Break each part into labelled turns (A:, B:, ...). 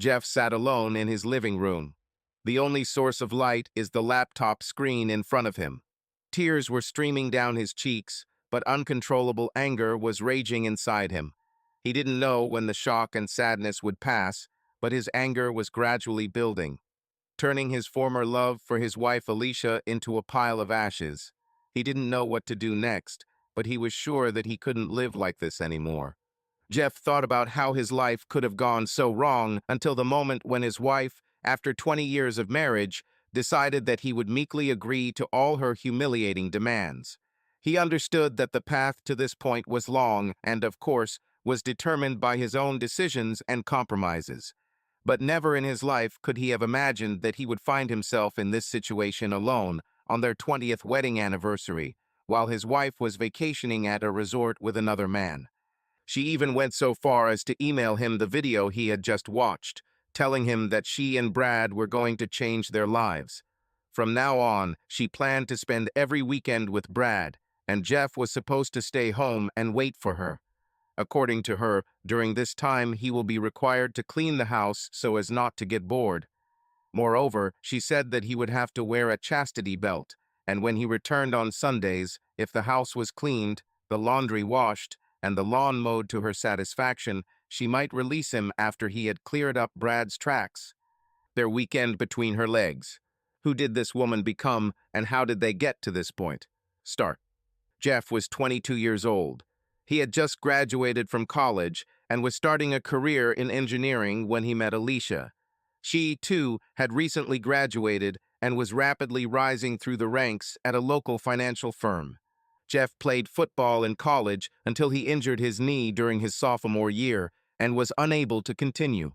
A: Jeff sat alone in his living room. The only source of light is the laptop screen in front of him. Tears were streaming down his cheeks, but uncontrollable anger was raging inside him. He didn't know when the shock and sadness would pass, but his anger was gradually building, turning his former love for his wife Alicia into a pile of ashes. He didn't know what to do next, but he was sure that he couldn't live like this anymore. Jeff thought about how his life could have gone so wrong until the moment when his wife, after 20 years of marriage, decided that he would meekly agree to all her humiliating demands. He understood that the path to this point was long and, of course, was determined by his own decisions and compromises. But never in his life could he have imagined that he would find himself in this situation alone on their 20th wedding anniversary, while his wife was vacationing at a resort with another man. She even went so far as to email him the video he had just watched, telling him that she and Brad were going to change their lives. From now on, she planned to spend every weekend with Brad, and Jeff was supposed to stay home and wait for her. According to her, during this time he will be required to clean the house so as not to get bored. Moreover, she said that he would have to wear a chastity belt, and when he returned on Sundays, if the house was cleaned, the laundry washed, and the lawn mowed to her satisfaction, she might release him after he had cleared up Brad's tracks. Their weekend between her legs. Who did this woman become, and how did they get to this point? Start. Jeff was 22 years old. He had just graduated from college and was starting a career in engineering when he met Alicia. She, too, had recently graduated and was rapidly rising through the ranks at a local financial firm. Jeff played football in college until he injured his knee during his sophomore year and was unable to continue.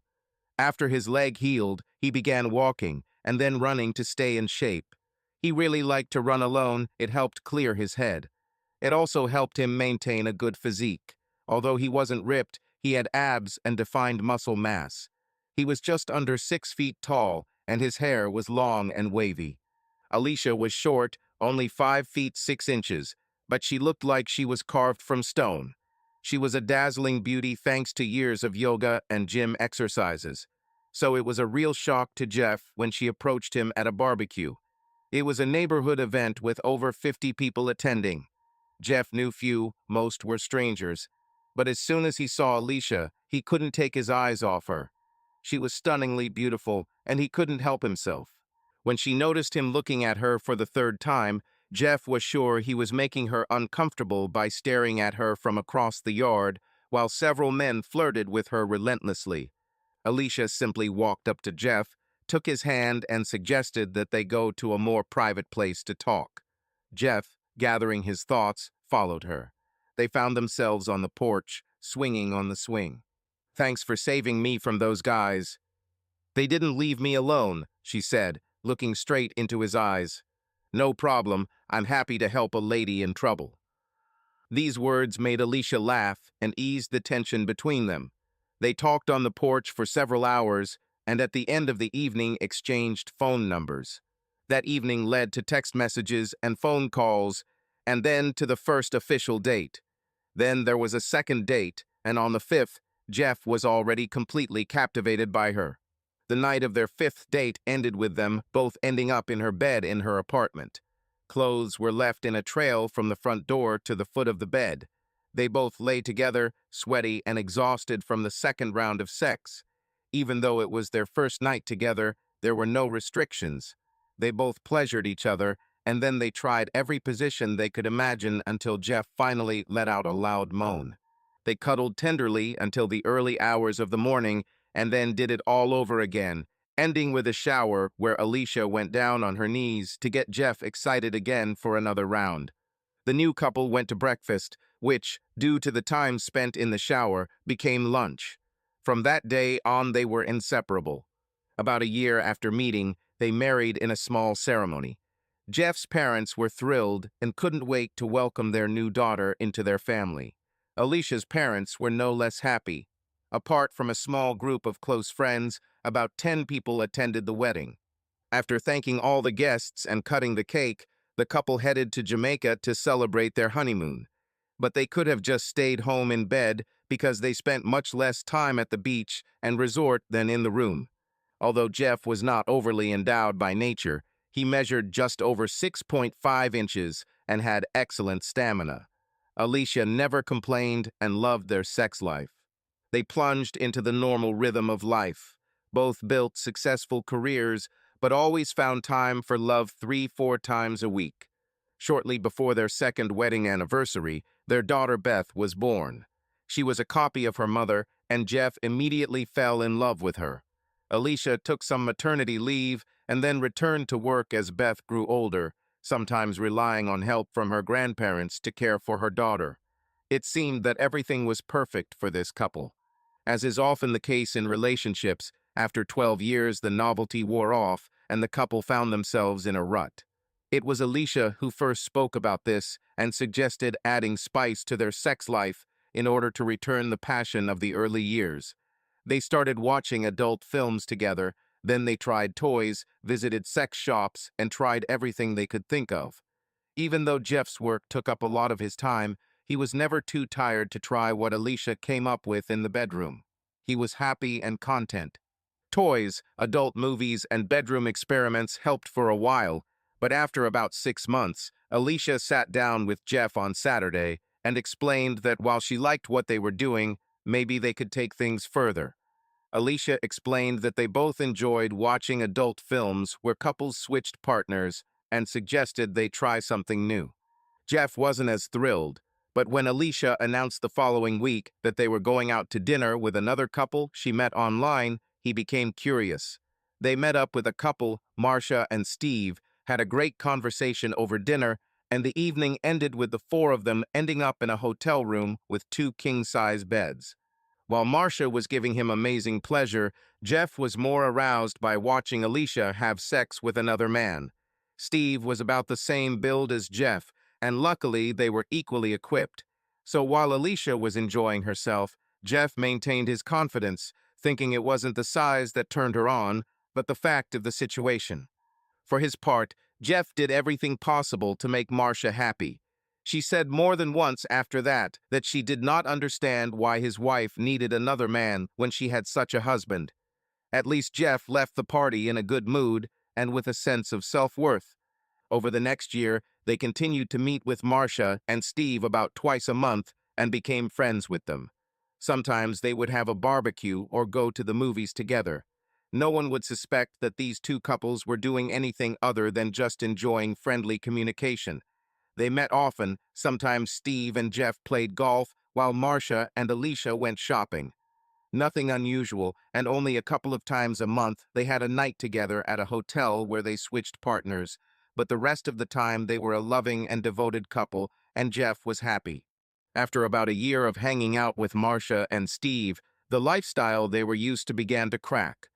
A: After his leg healed, he began walking and then running to stay in shape. He really liked to run alone. It helped clear his head. It also helped him maintain a good physique. Although he wasn't ripped, he had abs and defined muscle mass. He was just under 6 feet tall, and his hair was long and wavy. Alicia was short, only 5 feet 6 inches, but she looked like she was carved from stone. She was a dazzling beauty thanks to years of yoga and gym exercises. So it was a real shock to Jeff when she approached him at a barbecue. It was a neighborhood event with over 50 people attending. Jeff knew few, most were strangers. But as soon as he saw Alicia, he couldn't take his eyes off her. She was stunningly beautiful, and he couldn't help himself. When she noticed him looking at her for the third time, Jeff was sure he was making her uncomfortable by staring at her from across the yard, while several men flirted with her relentlessly. Alicia simply walked up to Jeff, took his hand, and suggested that they go to a more private place to talk. Jeff, gathering his thoughts, followed her. They found themselves on the porch, swinging on the swing. "Thanks for saving me from those guys." "They didn't leave me alone," she said, looking straight into his eyes. "No problem. I'm happy to help a lady in trouble." These words made Alicia laugh and eased the tension between them. They talked on the porch for several hours, and at the end of the evening exchanged phone numbers. That evening led to text messages and phone calls, and then to the first official date. Then there was a second date, and on the 5th, Jeff was already completely captivated by her. The night of their 5th date ended with them both ending up in her bed in her apartment. Clothes were left in a trail from the front door to the foot of the bed. They both lay together, sweaty and exhausted from the second round of sex. Even though it was their first night together, there were no restrictions. They both pleasured each other, and then they tried every position they could imagine until Jeff finally let out a loud moan. They cuddled tenderly until the early hours of the morning, and then did it all over again, ending with a shower where Alicia went down on her knees to get Jeff excited again for another round. The new couple went to breakfast, which, due to the time spent in the shower, became lunch. From that day on, they were inseparable. About a year after meeting, they married in a small ceremony. Jeff's parents were thrilled and couldn't wait to welcome their new daughter into their family. Alicia's parents were no less happy. Apart from a small group of close friends, about 10 people attended the wedding. After thanking all the guests and cutting the cake, the couple headed to Jamaica to celebrate their honeymoon. But they could have just stayed home in bed because they spent much less time at the beach and resort than in the room. Although Jeff was not overly endowed by nature, he measured just over 6.5 inches and had excellent stamina. Alicia never complained and loved their sex life. They plunged into the normal rhythm of life. Both built successful careers, but always found time for love 3-4 times a week. Shortly before their second wedding anniversary, their daughter Beth was born. She was a copy of her mother, and Jeff immediately fell in love with her. Alicia took some maternity leave and then returned to work as Beth grew older, sometimes relying on help from her grandparents to care for her daughter. It seemed that everything was perfect for this couple. As is often the case in relationships, after 12 years the novelty wore off and the couple found themselves in a rut. It was Alicia who first spoke about this and suggested adding spice to their sex life in order to return the passion of the early years. They started watching adult films together, then they tried toys, visited sex shops, and tried everything they could think of. Even though Jeff's work took up a lot of his time, he was never too tired to try what Alicia came up with in the bedroom. He was happy and content. Toys, adult movies, and bedroom experiments helped for a while, but after about 6 months, Alicia sat down with Jeff on Saturday and explained that while she liked what they were doing, maybe they could take things further. Alicia explained that they both enjoyed watching adult films where couples switched partners and suggested they try something new. Jeff wasn't as thrilled, but when Alicia announced the following week that they were going out to dinner with another couple she met online, he became curious. They met up with a couple, Marcia and Steve, had a great conversation over dinner, and the evening ended with the four of them ending up in a hotel room with 2 king-size beds. While Marcia was giving him amazing pleasure, Jeff was more aroused by watching Alicia have sex with another man. Steve was about the same build as Jeff, and luckily they were equally equipped. So while Alicia was enjoying herself, Jeff maintained his confidence, thinking it wasn't the size that turned her on, but the fact of the situation. For his part, Jeff did everything possible to make Marcia happy. She said more than once after that she did not understand why his wife needed another man when she had such a husband. At least Jeff left the party in a good mood and with a sense of self-worth. Over the next year, they continued to meet with Marcia and Steve about twice a month and became friends with them. Sometimes they would have a barbecue or go to the movies together. No one would suspect that these two couples were doing anything other than just enjoying friendly communication. They met often. Sometimes Steve and Jeff played golf, while Marcia and Alicia went shopping. Nothing unusual, and only a couple of times a month they had a night together at a hotel where they switched partners. But the rest of the time they were a loving and devoted couple, and Jeff was happy. After about a year of hanging out with Marcia and Steve, the lifestyle they were used to began to crack.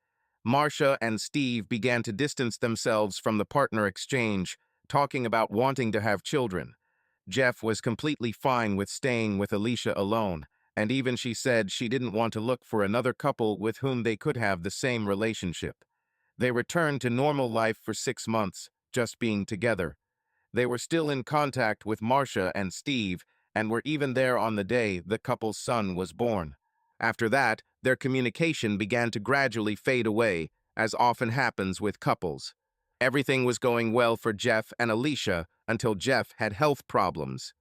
A: Marcia and Steve began to distance themselves from the partner exchange, talking about wanting to have children. Jeff was completely fine with staying with Alicia alone, and even she said she didn't want to look for another couple with whom they could have the same relationship. They returned to normal life for 6 months, just being together. They were still in contact with Marcia and Steve, and were even there on the day the couple's son was born. After that, their communication began to gradually fade away, as often happens with couples. Everything was going well for Jeff and Alicia until Jeff had health problems.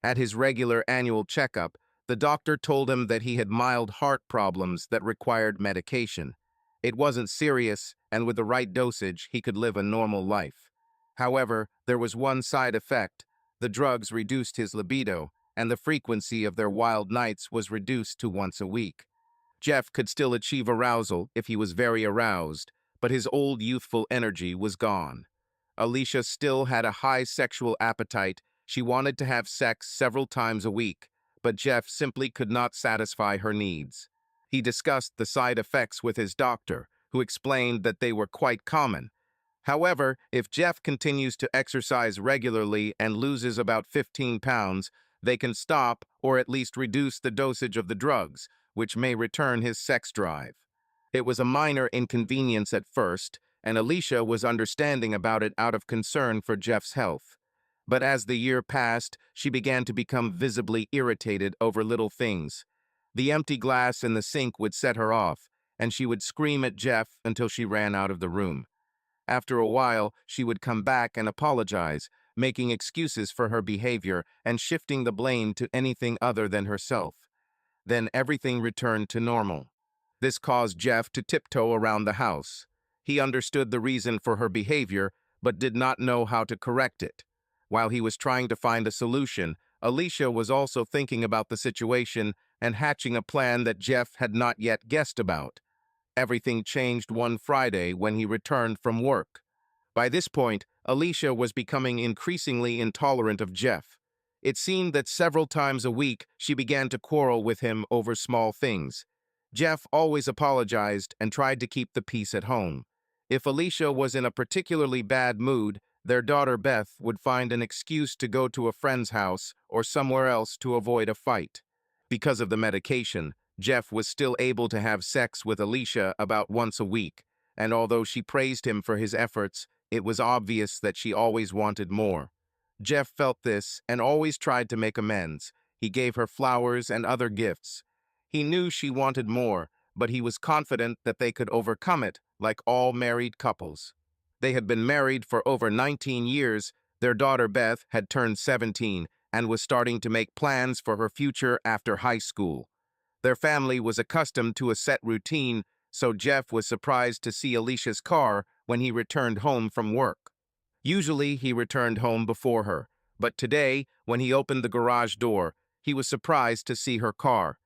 A: At his regular annual checkup, the doctor told him that he had mild heart problems that required medication. It wasn't serious, and with the right dosage, he could live a normal life. However, there was one side effect. The drugs reduced his libido, and the frequency of their wild nights was reduced to once a week. Jeff could still achieve arousal if he was very aroused, but his old youthful energy was gone. Alicia still had a high sexual appetite. She wanted to have sex several times a week, but Jeff simply could not satisfy her needs. He discussed the side effects with his doctor, who explained that they were quite common. However, if Jeff continues to exercise regularly and loses about 15 pounds, they can stop or at least reduce the dosage of the drugs, which may return his sex drive. It was a minor inconvenience at first, and Alicia was understanding about it out of concern for Jeff's health. But as the year passed, she began to become visibly irritated over little things. The empty glass in the sink would set her off, and she would scream at Jeff until she ran out of the room. After a while, she would come back and apologize, making excuses for her behavior and shifting the blame to anything other than herself. Then everything returned to normal. This caused Jeff to tiptoe around the house. He understood the reason for her behavior, but did not know how to correct it. While he was trying to find a solution, Alicia was also thinking about the situation and hatching a plan that Jeff had not yet guessed about. Everything changed one Friday when he returned from work. By this point, Alicia was becoming increasingly intolerant of Jeff. It seemed that several times a week she began to quarrel with him over small things. Jeff always apologized and tried to keep the peace at home. If Alicia was in a particularly bad mood, their daughter Beth would find an excuse to go to a friend's house or somewhere else to avoid a fight. Because of the medication, Jeff was still able to have sex with Alicia about once a week, and although she praised him for his efforts, it was obvious that she always wanted more. Jeff felt this and always tried to make amends. He gave her flowers and other gifts. He knew she wanted more, but he was confident that they could overcome it, like all married couples. They had been married for over 19 years. Their daughter Beth had turned 17 and was starting to make plans for her future after high school. Their family was accustomed to a set routine, so Jeff was surprised to see Alicia's car when he returned home from work. Usually, he returned home before her, but today, when he opened the garage door, he was surprised to see her car.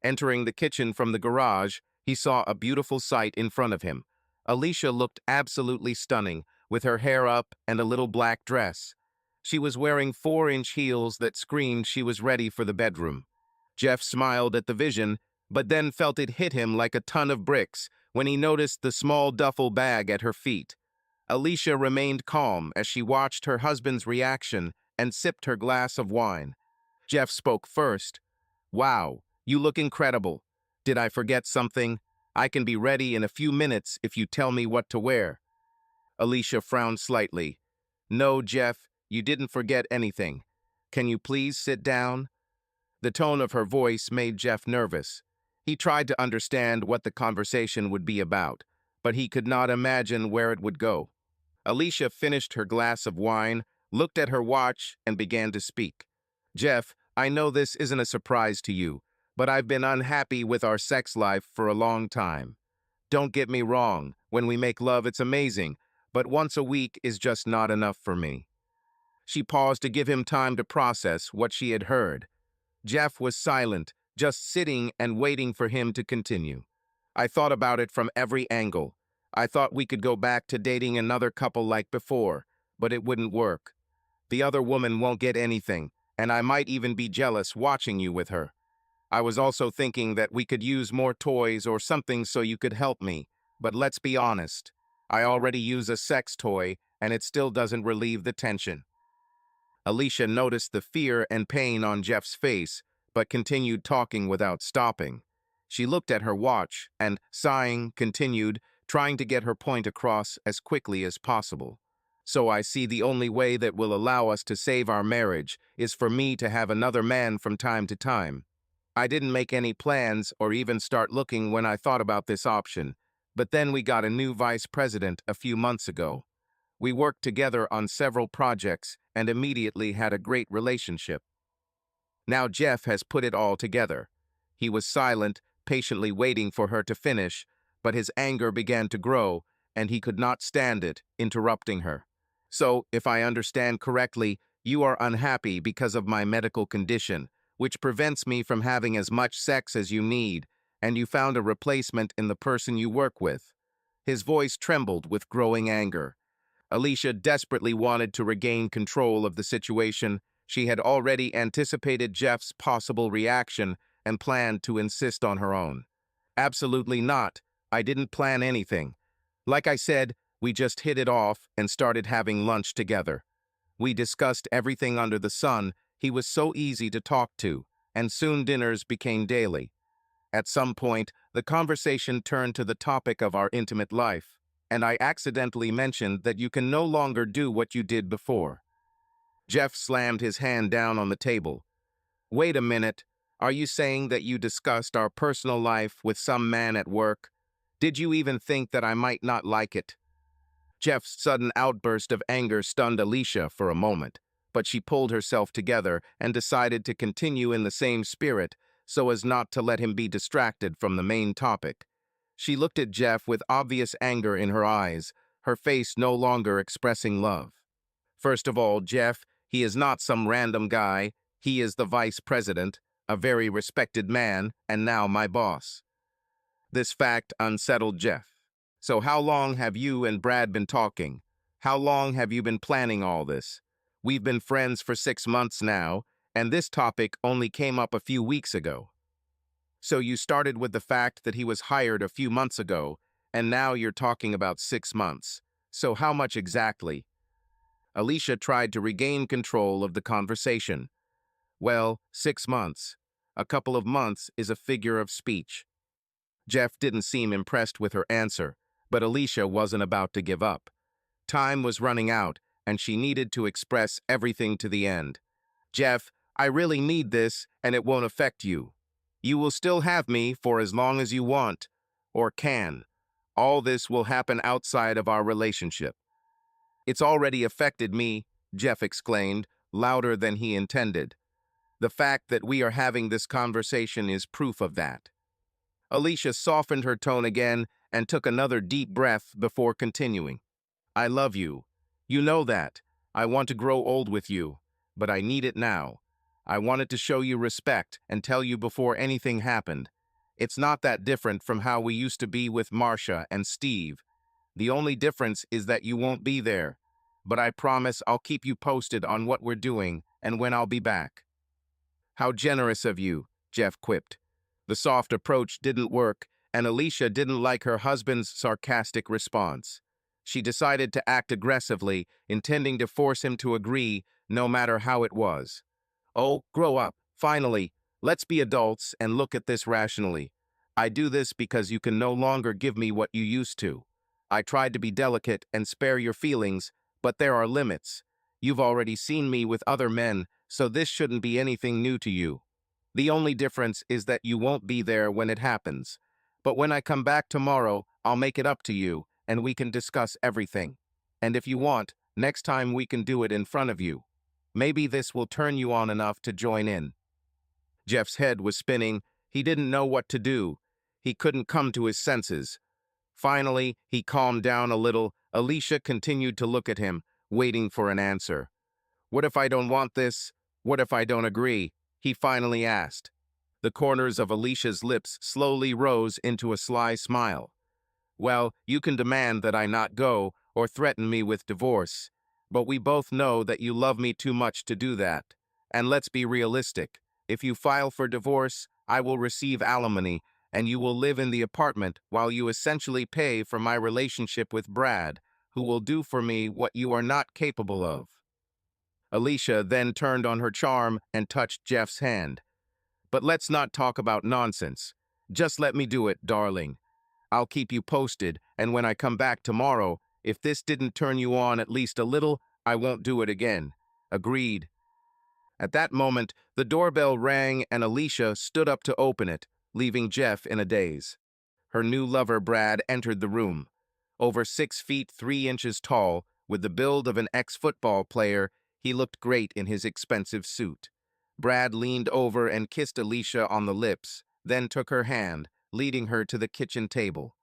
A: Entering the kitchen from the garage, he saw a beautiful sight in front of him. Alicia looked absolutely stunning, with her hair up and a little black dress. She was wearing 4-inch heels that screamed she was ready for the bedroom. Jeff smiled at the vision, but then felt it hit him like a ton of bricks when he noticed the small duffel bag at her feet. Alicia remained calm as she watched her husband's reaction and sipped her glass of wine. Jeff spoke first. "Wow, you look incredible. Did I forget something? I can be ready in a few minutes if you tell me what to wear." Alicia frowned slightly. "No, Jeff, you didn't forget anything. Can you please sit down?" The tone of her voice made Jeff nervous. He tried to understand what the conversation would be about, but he could not imagine where it would go. Alicia finished her glass of wine, looked at her watch, and began to speak. "Jeff, I know this isn't a surprise to you, but I've been unhappy with our sex life for a long time. Don't get me wrong, when we make love it's amazing, but once a week is just not enough for me." She paused to give him time to process what she had heard. Jeff was silent, just sitting and waiting for him to continue. "I thought about it from every angle. I thought we could go back to dating another couple like before, but it wouldn't work. The other woman won't get anything, and I might even be jealous watching you with her. I was also thinking that we could use more toys or something so you could help me, but let's be honest. I already use a sex toy, and it still doesn't relieve the tension." Alicia noticed the fear and pain on Jeff's face, but continued talking without stopping. She looked at her watch and, sighing, continued, trying to get her point across as quickly as possible. "So I see the only way that will allow us to save our marriage is for me to have another man from time to time. I didn't make any plans or even start looking when I thought about this option, but then we got a new vice president a few months ago. We worked together on several projects and immediately had a great relationship." Now Jeff has put it all together. He was silent, patiently waiting for her to finish, but his anger began to grow, and he could not stand it, interrupting her. "So, if I understand correctly, you are unhappy because of my medical condition, which prevents me from having as much sex as you need, and you found a replacement in the person you work with." His voice trembled with growing anger. Alicia desperately wanted to regain control of the situation. She had already anticipated Jeff's possible reaction and planned to insist on her own. "Absolutely not. I didn't plan anything. Like I said, we just hit it off and started having lunch together. We discussed everything under the sun. He was so easy to talk to, and soon dinners became daily. At some point, the conversation turned to the topic of our intimate life, and I accidentally mentioned that you can no longer do what you did before." Jeff slammed his hand down on the table. "Wait a minute. Are you saying that you discussed our personal life with some man at work? Did you even think that I might not like it? Jeff's sudden outburst of anger stunned Alicia for a moment, but she pulled herself together and decided to continue in the same spirit so as not to let him be distracted from the main topic. She looked at Jeff with obvious anger in her eyes, her face no longer expressing love. First of all, Jeff, he is not some random guy. He is the vice president, a very respected man, and now my boss. This fact unsettled Jeff. So how long have you and Brad been talking? How long have you been planning all this? We've been friends for 6 months now, and this topic only came up a few weeks ago. So you started with the fact that he was hired a few months ago, and now you're talking about 6 months. So how much exactly? Alicia tried to regain control of the conversation. Well, 6 months. A couple of months is a figure of speech. Jeff didn't seem impressed with her answer, but Alicia wasn't about to give up. Time was running out, and she needed to express everything to the end. Jeff, I really need this, and it won't affect you. You will still have me for as long as you want, or can. All this will happen outside of our relationship. It's already affected me, Jeff exclaimed, louder than he intended. The fact that we are having this conversation is proof of that. Alicia softened her tone again and took another deep breath before continuing. I love you. You know that. I want to grow old with you, but I need it now. I wanted to show you respect and tell you before anything happened. It's not that different from how we used to be with Marcia and Steve. The only difference is that you won't be there. But I promise I'll keep you posted on what we're doing and when I'll be back. How generous of you, Jeff quipped. The soft approach didn't work, and Alicia didn't like her husband's sarcastic response. She decided to act aggressively, intending to force him to agree, no matter how it was. Oh, grow up, finally. Let's be adults and look at this rationally. I do this because you can no longer give me what you used to. I tried to be delicate and spare your feelings, but there are limits. You've already seen me with other men, so this shouldn't be anything new to you. The only difference is that you won't be there when it happens. But when I come back tomorrow, I'll make it up to you, and we can discuss everything. And if you want, next time we can do it in front of you. Maybe this will turn you on enough to join in. Jeff's head was spinning. He didn't know what to do. He couldn't come to his senses. Finally, he calmed down a little. Alicia continued to look at him, waiting for an answer. What if I don't want this? What if I don't agree? He finally asked. The corners of Alicia's lips slowly rose into a sly smile. Well, you can demand that I not go or threaten me with divorce, but we both know that you love me too much to do that. And let's be realistic. If you file for divorce, I will receive alimony, and you will live in the apartment while you essentially pay for my relationship with Brad, who will do for me what you are not capable of. Alicia then turned on her charm and touched Jeff's hand. But let's not talk about nonsense. Just let me do it, darling. I'll keep you posted, and when I come back tomorrow, if this didn't turn you on at least a little, I won't do it again. Agreed. At that moment, the doorbell rang and Alicia stood up to open it, leaving Jeff in a daze. Her new lover, Brad, entered the room. Over 6 feet 3 inches tall, with the build of an ex-football player, he looked great in his expensive suit. Brad leaned over and kissed Alicia on the lips, then took her hand, leading her to the kitchen table.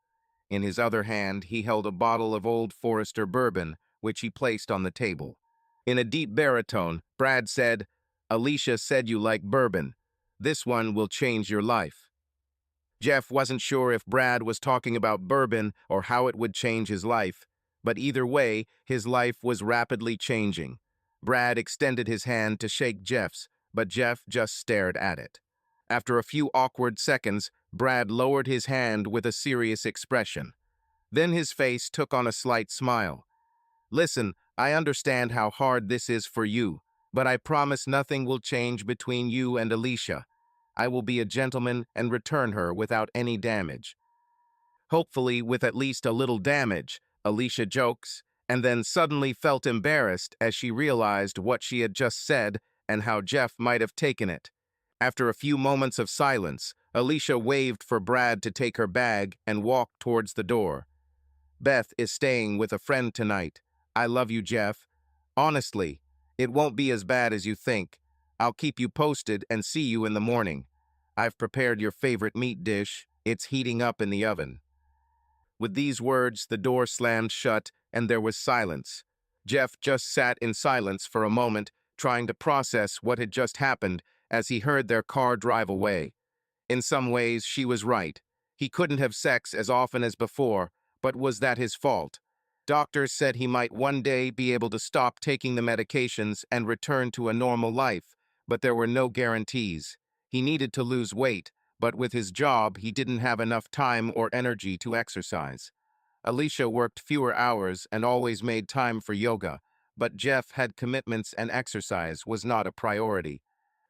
A: In his other hand, he held a bottle of Old Forester bourbon, which he placed on the table. In a deep baritone, Brad said, Alicia said you like bourbon. This one will change your life. Jeff wasn't sure if Brad was talking about bourbon or how it would change his life, but either way, his life was rapidly changing. Brad extended his hand to shake Jeff's, but Jeff just stared at it. After a few awkward seconds, Brad lowered his hand with a serious expression. Then his face took on a slight smile. Listen, I understand how hard this is for you, but I promise nothing will change between you and Alicia. I will be a gentleman and return her without any damage. Hopefully with at least a little damage, Alicia jokes, and then suddenly felt embarrassed as she realized what she had just said and how Jeff might have taken it. After a few moments of silence, Alicia waved for Brad to take her bag and walked towards the door. Beth is staying with a friend tonight. I love you, Jeff. Honestly, it won't be as bad as you think. I'll keep you posted and see you in the morning. I've prepared your favorite meat dish. It's heating up in the oven. With these words, the door slammed shut and there was silence. Jeff just sat in silence for a moment, trying to process what had just happened as he heard their car drive away. In some ways, she was right. He couldn't have sex as often as before, but was that his fault? Doctors said he might one day be able to stop taking the medications and return to a normal life, but there were no guarantees. He needed to lose weight, but with his job, he didn't have enough time or energy to exercise. Alicia worked fewer hours and always made time for yoga, but Jeff had commitments and exercise was not a priority.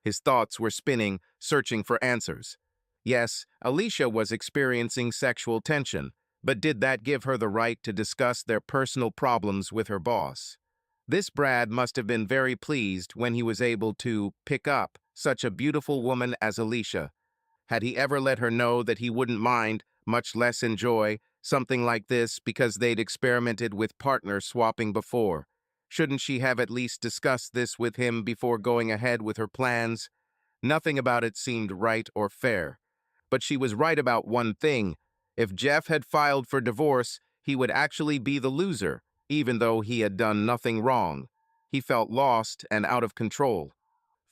A: His thoughts were spinning, searching for answers. Yes, Alicia was experiencing sexual tension, but did that give her the right to discuss their personal problems with her boss? This Brad must have been very pleased when he was able to pick up such a beautiful woman as Alicia. Had he ever let her know that he wouldn't mind, much less enjoy, something like this because they'd experimented with partner swapping before? Shouldn't she have at least discussed this with him before going ahead with her plans? Nothing about it seemed right or fair. But she was right about one thing. If Jeff had filed for divorce, he would actually be the loser, even though he had done nothing wrong. He felt lost and out of control.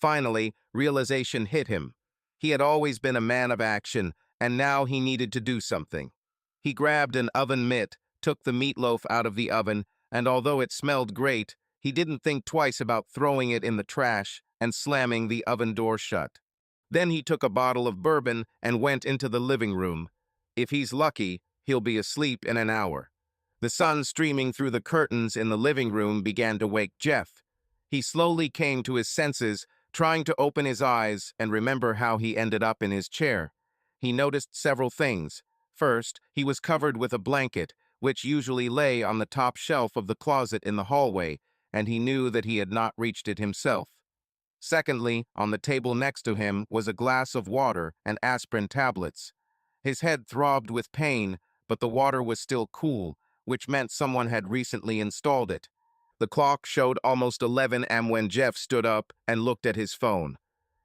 A: Finally, realization hit him. He had always been a man of action, and now he needed to do something. He grabbed an oven mitt, took the meatloaf out of the oven, and although it smelled great, he didn't think twice about throwing it in the trash and slamming the oven door shut. Then he took a bottle of bourbon and went into the living room. If he's lucky, he'll be asleep in an hour. The sun streaming through the curtains in the living room began to wake Jeff. He slowly came to his senses, trying to open his eyes and remember how he ended up in his chair. He noticed several things. First, he was covered with a blanket, which usually lay on the top shelf of the closet in the hallway, and he knew that he had not reached it himself. Secondly, on the table next to him was a glass of water and aspirin tablets. His head throbbed with pain, but the water was still cool, which meant someone had recently installed it. The clock showed almost 11 am when Jeff stood up and looked at his phone.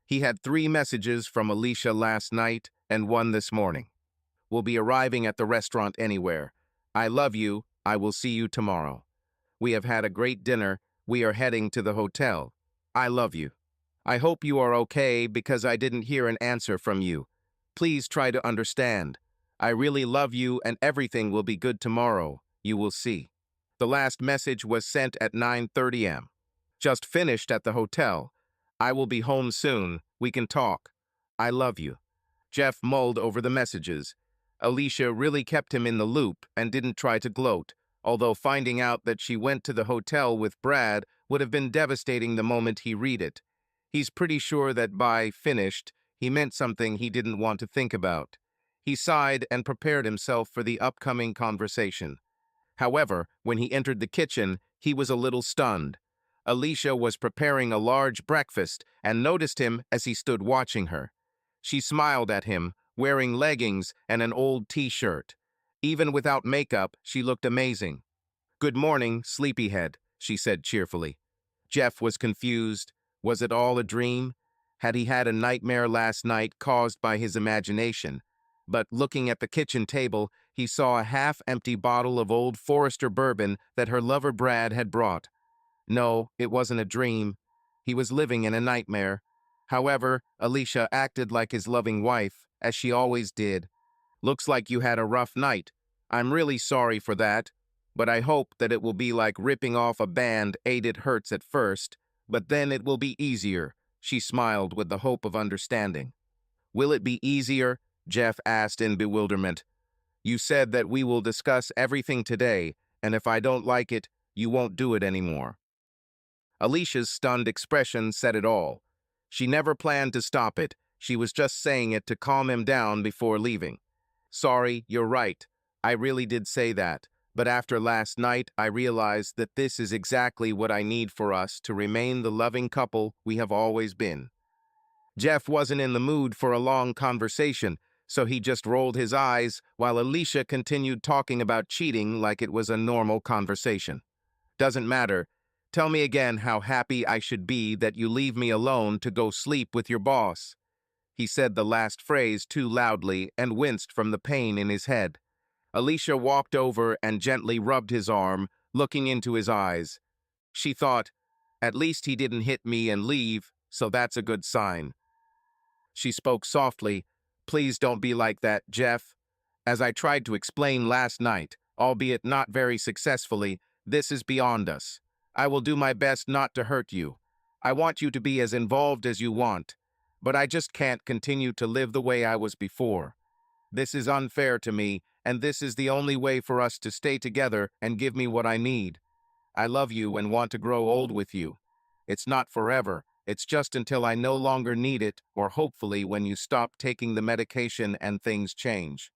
A: He had 3 messages from Alicia last night and 1 this morning. Will be arriving at the restaurant anywhere. I love you. I will see you tomorrow. We have had a great dinner. We are heading to the hotel. I love you. I hope you are okay because I didn't hear an answer from you. Please try to understand. I really love you and everything will be good tomorrow. You will see. The last message was sent at 9:30 am. Just finished at the hotel. I will be home soon. We can talk. I love you. Jeff mulled over the messages. Alicia really kept him in the loop and didn't try to gloat, although finding out that she went to the hotel with Brad would have been devastating the moment he read it. He's pretty sure that by finished, he meant something he didn't want to think about. He sighed and prepared himself for the upcoming conversation. However, when he entered the kitchen, he was a little stunned. Alicia was preparing a large breakfast and noticed him as he stood watching her. She smiled at him, wearing leggings and an old t-shirt. Even without makeup, she looked amazing. "Good morning, sleepyhead," she said cheerfully. Jeff was confused. Was it all a dream? Had he had a nightmare last night caused by his imagination? But looking at the kitchen table, he saw a half-empty bottle of Old Forester bourbon that her lover Brad had brought. No, it wasn't a dream. He was living in a nightmare. However, Alicia acted like his loving wife, as she always did. "Looks like you had a rough night. I'm really sorry for that, but I hope that it will be like ripping off a band-aid. It hurts at first, but then it will be easier." She smiled with the hope of understanding. "Will it be easier?" Jeff asked in bewilderment. "You said that we will discuss everything today, and if I don't like it, you won't do it anymore." Alicia's stunned expression said it all. She never planned to stop it. She was just saying it to calm him down before leaving. "Sorry, you're right. I really did say that. But after last night, I realized that this is exactly what I need for us to remain the loving couple we have always been." Jeff wasn't in the mood for a long conversation, so he just rolled his eyes while Alicia continued talking about cheating like it was a normal conversation. Doesn't matter. Tell me again how happy I should be that you leave me alone to go sleep with your boss. He said the last phrase too loudly and winced from the pain in his head. Alicia walked over and gently rubbed his arm, looking into his eyes. She thought, at least he didn't hit me and leave, so that's a good sign. She spoke softly, please don't be like that, Jeff. As I tried to explain last night, albeit not very successfully, this is beyond us. I will do my best not to hurt you. I want you to be as involved as you want, but I just can't continue to live the way I was before. This is unfair to me, and this is the only way for us to stay together and give me what I need. I love you and want to grow old with you. It's not forever. It's just until I no longer need it, or hopefully when you stop taking the medication and things change.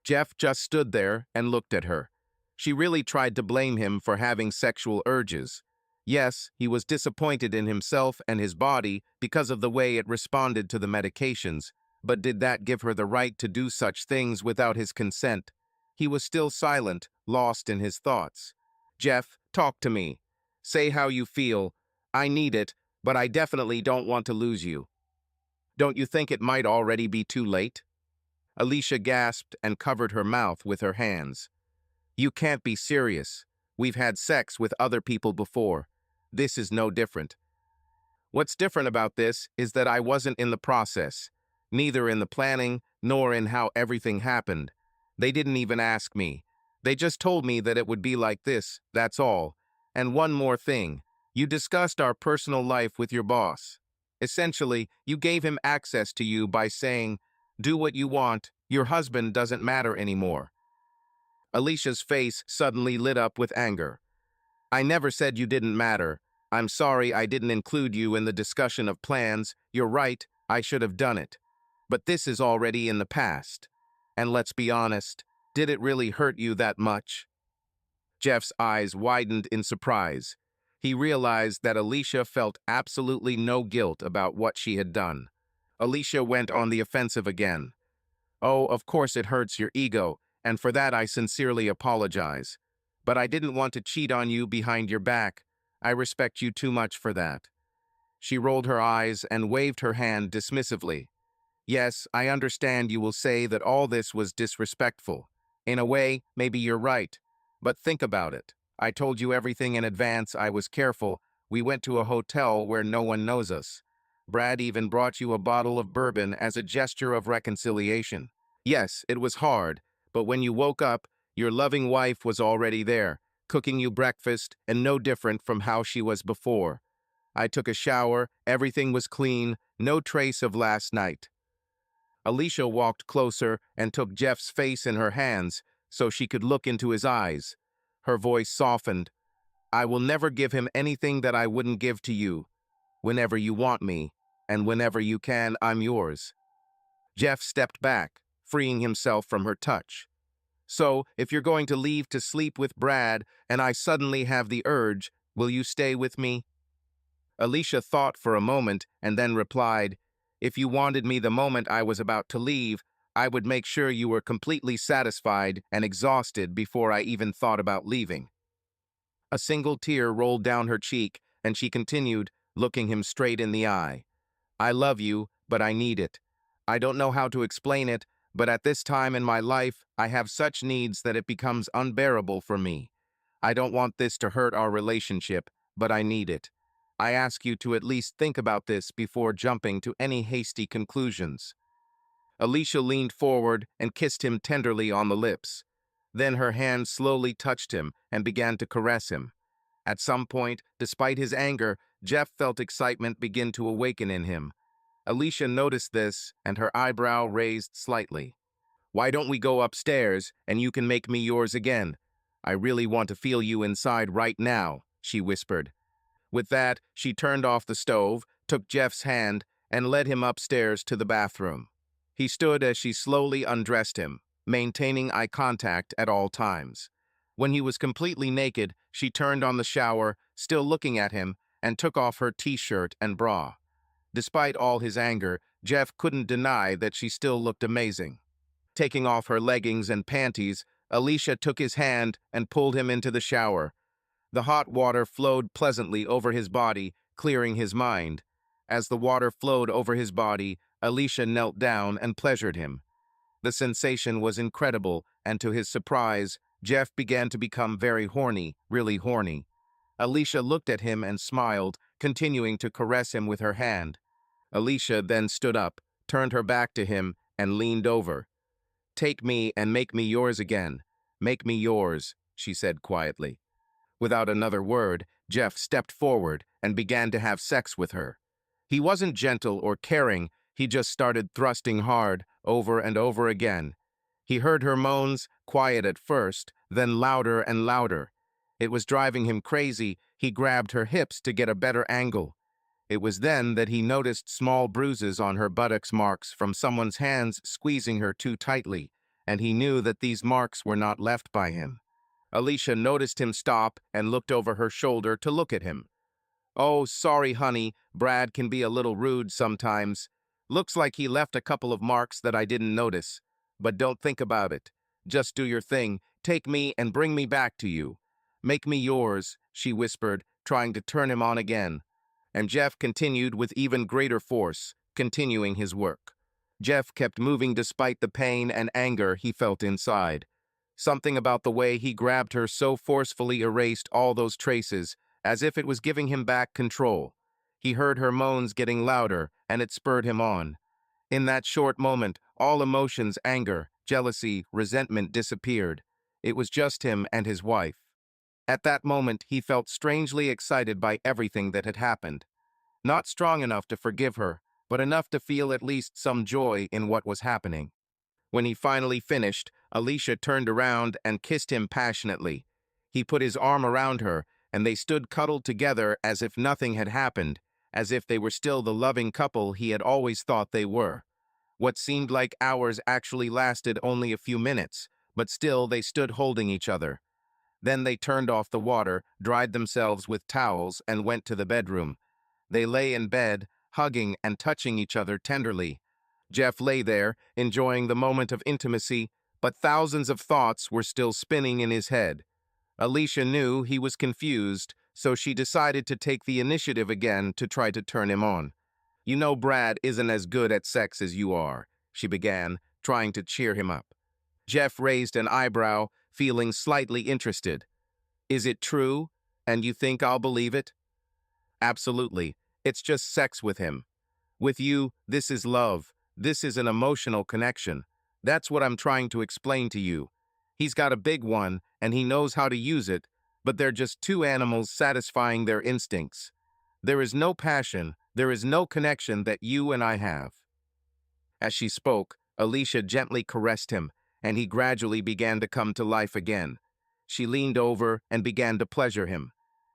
A: Jeff just stood there and looked at her. She really tried to blame him for having sexual urges. Yes, he was disappointed in himself and his body because of the way it responded to the medications, but did that give her the right to do such things without his consent? He was still silent, lost in his thoughts. Jeff, talk to me. Say how you feel. I need it, but I definitely don't want to lose you. Don't you think it might already be too late? Alicia gasped and covered her mouth with her hands. You can't be serious. We've had sex with other people before. This is no different. What's different about this is that I wasn't in the process, neither in the planning nor in how everything happened. They didn't even ask me. They just told me that it would be like this, that's all. And one more thing. You discussed our personal life with your boss. Essentially, you gave him access to you by saying, do what you want, your husband doesn't matter anymore. Alicia's face suddenly lit up with anger. I never said you didn't matter. I'm sorry I didn't include you in the discussion of plans. You're right, I should have done it. But this is already in the past. And let's be honest, did it really hurt you that much? Jeff's eyes widened in surprise. He realized that Alicia felt absolutely no guilt about what she had done. Alicia went on the offensive again. Oh, of course it hurts your ego, and for that I sincerely apologize. But I didn't want to cheat on you behind your back. I respect you too much for that. She rolled her eyes and waved her hand dismissively. Yes, I understand you will say that all this was disrespectful. In a way, maybe you're right. But think about it. I told you everything in advance. I was careful. We went to a hotel where no one knows us. Brad even brought you a bottle of bourbon as a gesture of reconciliation. Yes, it was hard, but when you woke up, your loving wife was already there, cooking you breakfast and no different from how she was before. I took a shower, everything was clean, no trace of last night. Alicia walked closer and took Jeff's face in her hands so she could look into his eyes. Her voice softened. I will never give him anything that I wouldn't give to you. Whenever you want me, and whenever you can, I'm yours. Jeff stepped back, freeing himself from her touch. So, if you're going to leave to sleep with Brad, and I suddenly have the urge, will you stay with me? Alicia thought for a moment and then replied, if you wanted me the moment I was about to leave, I would make sure you were completely satisfied and exhausted before I even thought about leaving. A single tear rolled down her cheek, and she continued, looking him straight in the eye. I love you, but I need it. I don't know how to explain it, but at this time in my life, I have such needs that it becomes unbearable for me. I don't want this to hurt our relationship, but I need it. I ask you to at least think about this before jumping to any hasty conclusions. Alicia leaned forward and kissed him tenderly on the lips. Then her hand slowly touched him and began to caress him. At some point, despite his anger, Jeff felt excitement begin to awaken in him. Alicia noticed this, and her eyebrow raised slightly. Why don't we go upstairs, and you can make me yours again? I really want to feel you inside right now, she whispered. With that, she turned off the stove, took Jeff's hand, and led him upstairs to the bathroom. He stood as she slowly undressed him, maintaining eye contact at all times. When he was completely naked, she turned on the shower, still looking at him, and took off her t-shirt and bra. Despite all his anger, Jeff couldn't deny that she still looked amazing. Taking off her leggings and panties, Alicia took his hand and pulled him into the shower. The hot water flowed pleasantly over his body, clearing his mind. As the water flowed over his body, Alicia knelt down and pleasured him. The sensation was incredible, and to his surprise, Jeff began to become very horny, really horny. Alicia looked at him and smiled, continuing to caress him with her hand. Alicia then stood up, turned her back to him, and leaned over. "Take me and make me yours again. Make me yours," she said quietly. Without another word, Jeff stepped forward and began to have sex with her. He wasn't gentle or caring, he just started thrusting hard, over and over again. He heard her moans, quiet at first, then louder and louder. It was driving him crazy. He grabbed her hips to get a better angle. It was then that he noticed small bruises on her buttocks, marks from someone's hands squeezing her too tightly, and he knew that these marks were not left by him. Alicia noticed him stop and looked over her shoulder to look at him. "Oh, sorry, honey. Brad can be a little rude sometimes. Looks like he left a couple of marks that I didn't notice. But don't think about it. Just do your thing. Take me and bring me back to you. Make me yours," she whispered, trying to turn him on again. And Jeff continued with even greater force, continuing his work. Jeff kept moving despite the pain and anger he felt inside. Something about the way he grabbed her so forcefully erased all those traces, as if it was giving him back control. He heard her moans getting louder, and it spurred him on. In that short moment, all emotions, anger, jealousy, resentment disappeared. It was just him and his wife. At that moment, he felt strangely excited by everything that had happened. Not strong enough to forgive her, but enough to feel at least some joy in what was happening. When he finally finished, Alicia turned around and kissed him passionately. He put his arm around her, and they stood cuddled together as if nothing had happened, as if they were still the loving couple he had always thought they were. What seemed like hours actually lasted only a few minutes, but still they stood holding each other. Then they turned off the water, dried themselves with towels, and went to the bedroom. They lay in bed, hugging and touching each other tenderly. Jeff lay there, enjoying the moment of intimacy, but thousands of thoughts were still spinning in his head. Alicia knew he was confused, so she decided to take the initiative again to try to turn him on. "You know Brad isn't as good at sex as you are," she began, trying to cheer him up. Jeff raised an eyebrow, feeling slightly interested. "Is it true? And you think I'll believe it?" "Absolutely. It's just sex with him. With you, this is love. This is an emotional connection. That's what I'm trying to explain to you. He's got a big one, and he knows how to use it, but they're just two animals satisfying their instincts. There is no passion, there is no connection that you and I have." As she spoke, Alicia gently caressed him, and he gradually began to come to life again. She leaned over and began to pleasure him.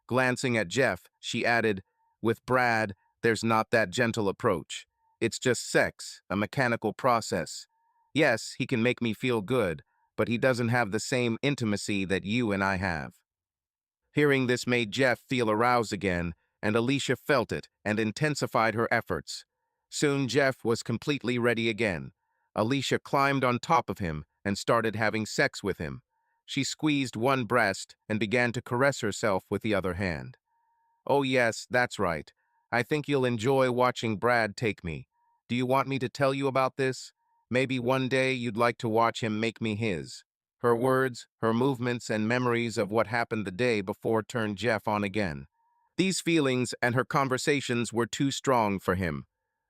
A: Glancing at Jeff, she added, "With Brad, there's not that gentle approach. It's just sex, a mechanical process. Yes, he can make me feel good, but he doesn't have the same intimacy that you and I have." Hearing this made Jeff feel aroused again, and Alicia felt it and intensified her efforts. Soon Jeff was completely ready again. Alicia climbed on top of him and started having sex with him. She squeezed one breast and began to caress herself with the other hand. "Oh yes, that's right. I think you'll enjoy watching Brad take me. Do you want me to tell you about this? Maybe one day you'd like to watch him make me his." Her words, her movements, and memories of what happened the day before turned Jeff on again. These feelings and her conversations were too strong for him.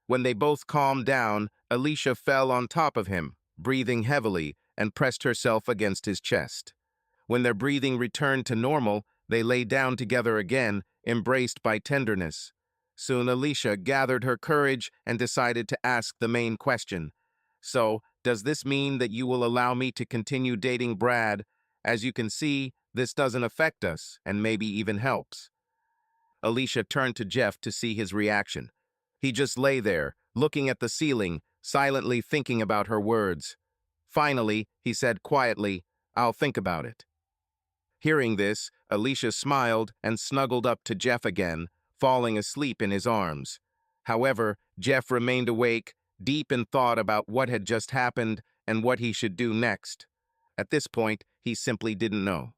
A: When they both calmed down, Alicia fell on top of him, breathing heavily, and pressed herself against his chest. When their breathing returned to normal, they lay down together again, embraced by tenderness. Soon Alicia gathered her courage and decided to ask the main question. "So, does this mean that you will allow me to continue dating Brad? As you can see, this doesn't affect us, and maybe even helps." Alicia turned to Jeff to see his reaction. He just lay there, looking at the ceiling, silently thinking about her words. Finally, he said quietly, "I'll think about it." Hearing this, Alicia smiled and snuggled up to Jeff again, falling asleep in his arms. However, Jeff remained awake, deep in thought about what had just happened and what he should do next. At this point, he simply didn't know.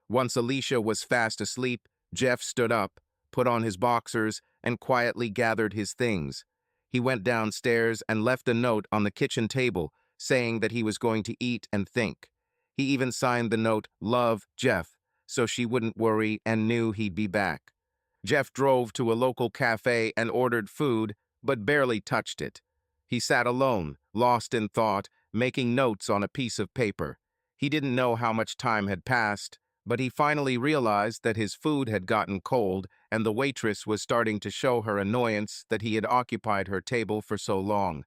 A: Once Alicia was fast asleep, Jeff stood up, put on his boxers, and quietly gathered his things. He went downstairs and left a note on the kitchen table saying that he was going to eat and think. He even signed the note, "Love, Jeff," so she wouldn't worry and knew he'd be back. Jeff drove to a local cafe and ordered food, but barely touched it. He sat alone, lost in thought, making notes on a piece of paper. He didn't know how much time had passed, but he finally realized that his food had gotten cold and the waitress was starting to show her annoyance that he had occupied her table for so long.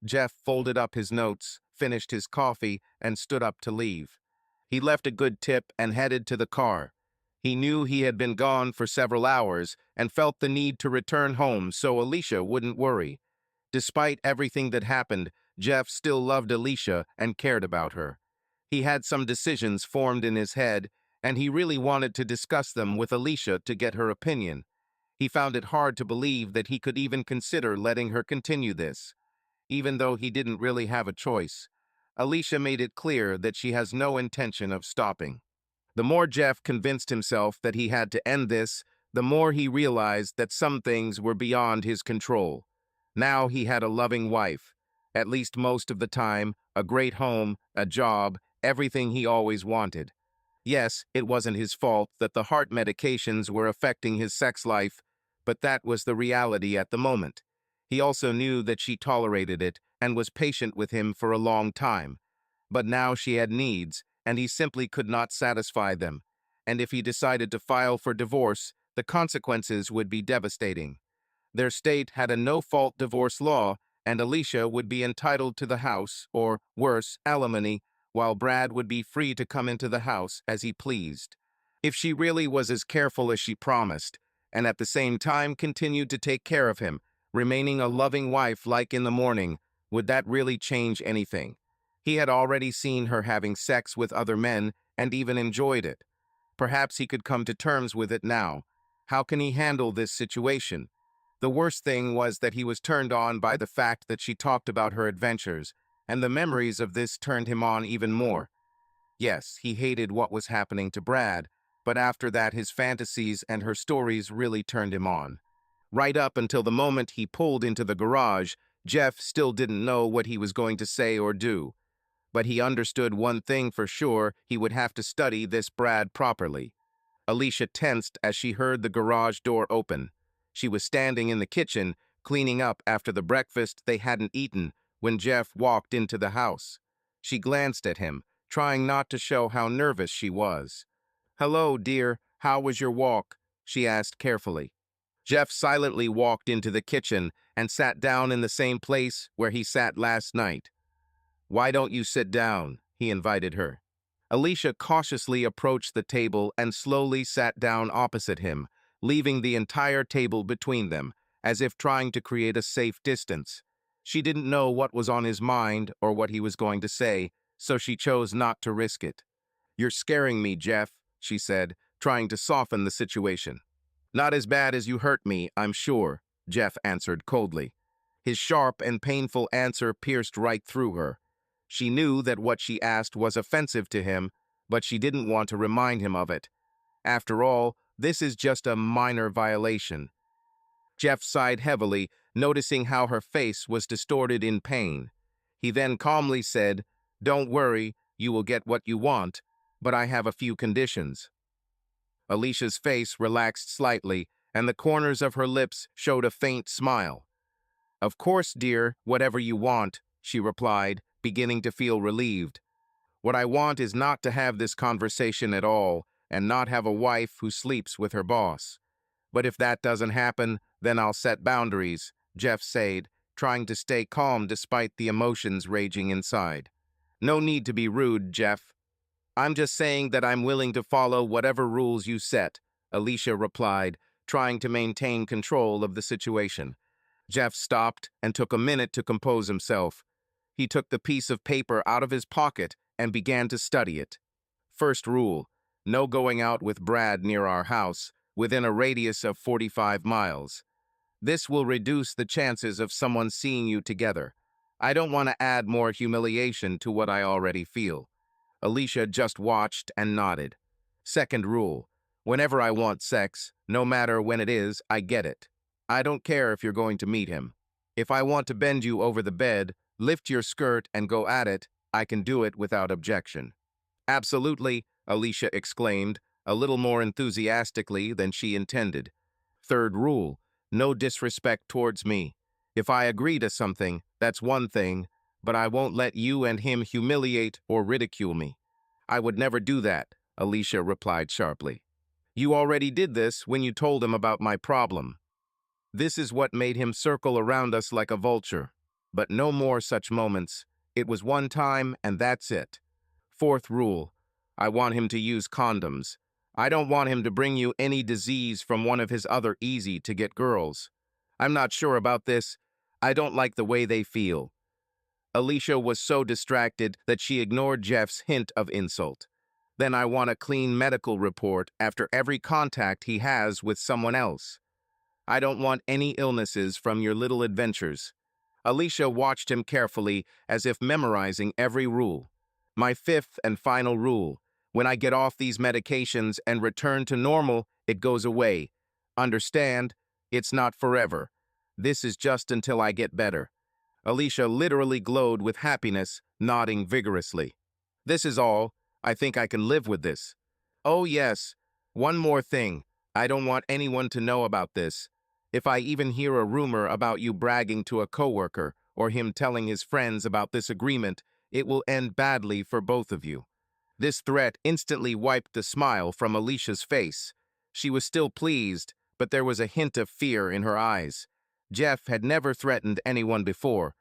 A: Jeff folded up his notes, finished his coffee, and stood up to leave. He left a good tip and headed to the car. He knew he had been gone for several hours and felt the need to return home so Alicia wouldn't worry. Despite everything that happened, Jeff still loved Alicia and cared about her. He had some decisions formed in his head, and he really wanted to discuss them with Alicia to get her opinion. He found it hard to believe that he could even consider letting her continue this. Even though he didn't really have a choice, Alicia made it clear that she has no intention of stopping. The more Jeff convinced himself that he had to end this, the more he realized that some things were beyond his control. Now he had a loving wife, at least most of the time, a great home, a job, everything he always wanted. Yes, it wasn't his fault that the heart medications were affecting his sex life, but that was the reality at the moment. He also knew that she tolerated it and was patient with him for a long time. But now she had needs, and he simply could not satisfy them. And if he decided to file for divorce, the consequences would be devastating. Their state had a no-fault divorce law, and Alicia would be entitled to the house, or, worse, alimony, while Brad would be free to come into the house as he pleased. If she really was as careful as she promised, and at the same time continued to take care of him, remaining a loving wife like in the morning, would that really change anything? He had already seen her having sex with other men and even enjoyed it. Perhaps he could come to terms with it now. How can he handle this situation? The worst thing was that he was turned on by the fact that she talked about her adventures, and the memories of this turned him on even more. Yes, he hated what was happening to Brad, but after that his fantasies and her stories really turned him on. Right up until the moment he pulled into the garage, Jeff still didn't know what he was going to say or do. But he understood one thing for sure: he would have to study this Brad properly. Alicia tensed as she heard the garage door open. She was standing in the kitchen, cleaning up after the breakfast they hadn't eaten, when Jeff walked into the house. She glanced at him, trying not to show how nervous she was. "Hello, dear. How was your walk?" she asked carefully. Jeff silently walked into the kitchen and sat down in the same place where he sat last night. "Why don't you sit down?" he invited her. Alicia cautiously approached the table and slowly sat down opposite him, leaving the entire table between them, as if trying to create a safe distance. She didn't know what was on his mind or what he was going to say, so she chose not to risk it. "You're scaring me, Jeff," she said, trying to soften the situation. "Not as bad as you hurt me, I'm sure," Jeff answered coldly. His sharp and painful answer pierced right through her. She knew that what she asked was offensive to him, but she didn't want to remind him of it. After all, this is just a minor violation. Jeff sighed heavily, noticing how her face was distorted in pain. He then calmly said, "Don't worry, you will get what you want, but I have a few conditions." Alicia's face relaxed slightly, and the corners of her lips showed a faint smile. "Of course, dear, whatever you want," she replied, beginning to feel relieved. "What I want is not to have this conversation at all, and not have a wife who sleeps with her boss. But if that doesn't happen, then I'll set boundaries," Jeff said, trying to stay calm despite the emotions raging inside. "No need to be rude, Jeff. I'm just saying that I'm willing to follow whatever rules you set," Alicia replied, trying to maintain control of the situation. Jeff stopped and took a minute to compose himself. He took the piece of paper out of his pocket and began to study it. "First rule: no going out with Brad near our house, within a radius of 45 miles. This will reduce the chances of someone seeing you together. I don't want to add more humiliation to what I already feel. Alicia just watched and nodded. Second rule, whenever I want sex, no matter when it is, I get it. I don't care if you're going to meet him. If I want to bend you over the bed, lift your skirt and go at it, I can do it without objection. Absolutely, Alicia exclaimed, a little more enthusiastically than she intended. Third rule, no disrespect towards me. If I agree to something, that's one thing, but I won't let you and him humiliate or ridicule me. I would never do that, Alicia replied sharply. You already did this when you told him about my problem. This is what made him circle around us like a vulture. But no more such moments. It was one time, and that's it. Fourth rule, I want him to use condoms. I don't want him to bring you any disease from one of his other easy-to-get girls. I'm not sure about this. I don't like the way they feel. Alicia was so distracted that she ignored Jeff's hint of insult. Then I want a clean medical report after every contact he has with someone else. I don't want any illnesses from your little adventures. Alicia watched him carefully, as if memorizing every rule. My fifth and final rule, when I get off these medications and return to normal, it goes away. Understand? It's not forever. This is just until I get better. Alicia literally glowed with happiness, nodding vigorously. This is all. I think I can live with this. Oh yes, one more thing. I don't want anyone to know about this. If I even hear a rumor about you bragging to a coworker or him telling his friends about this agreement, it will end badly for both of you. This threat instantly wiped the smile from Alicia's face. She was still pleased, but there was a hint of fear in her eyes. Jeff had never threatened anyone before.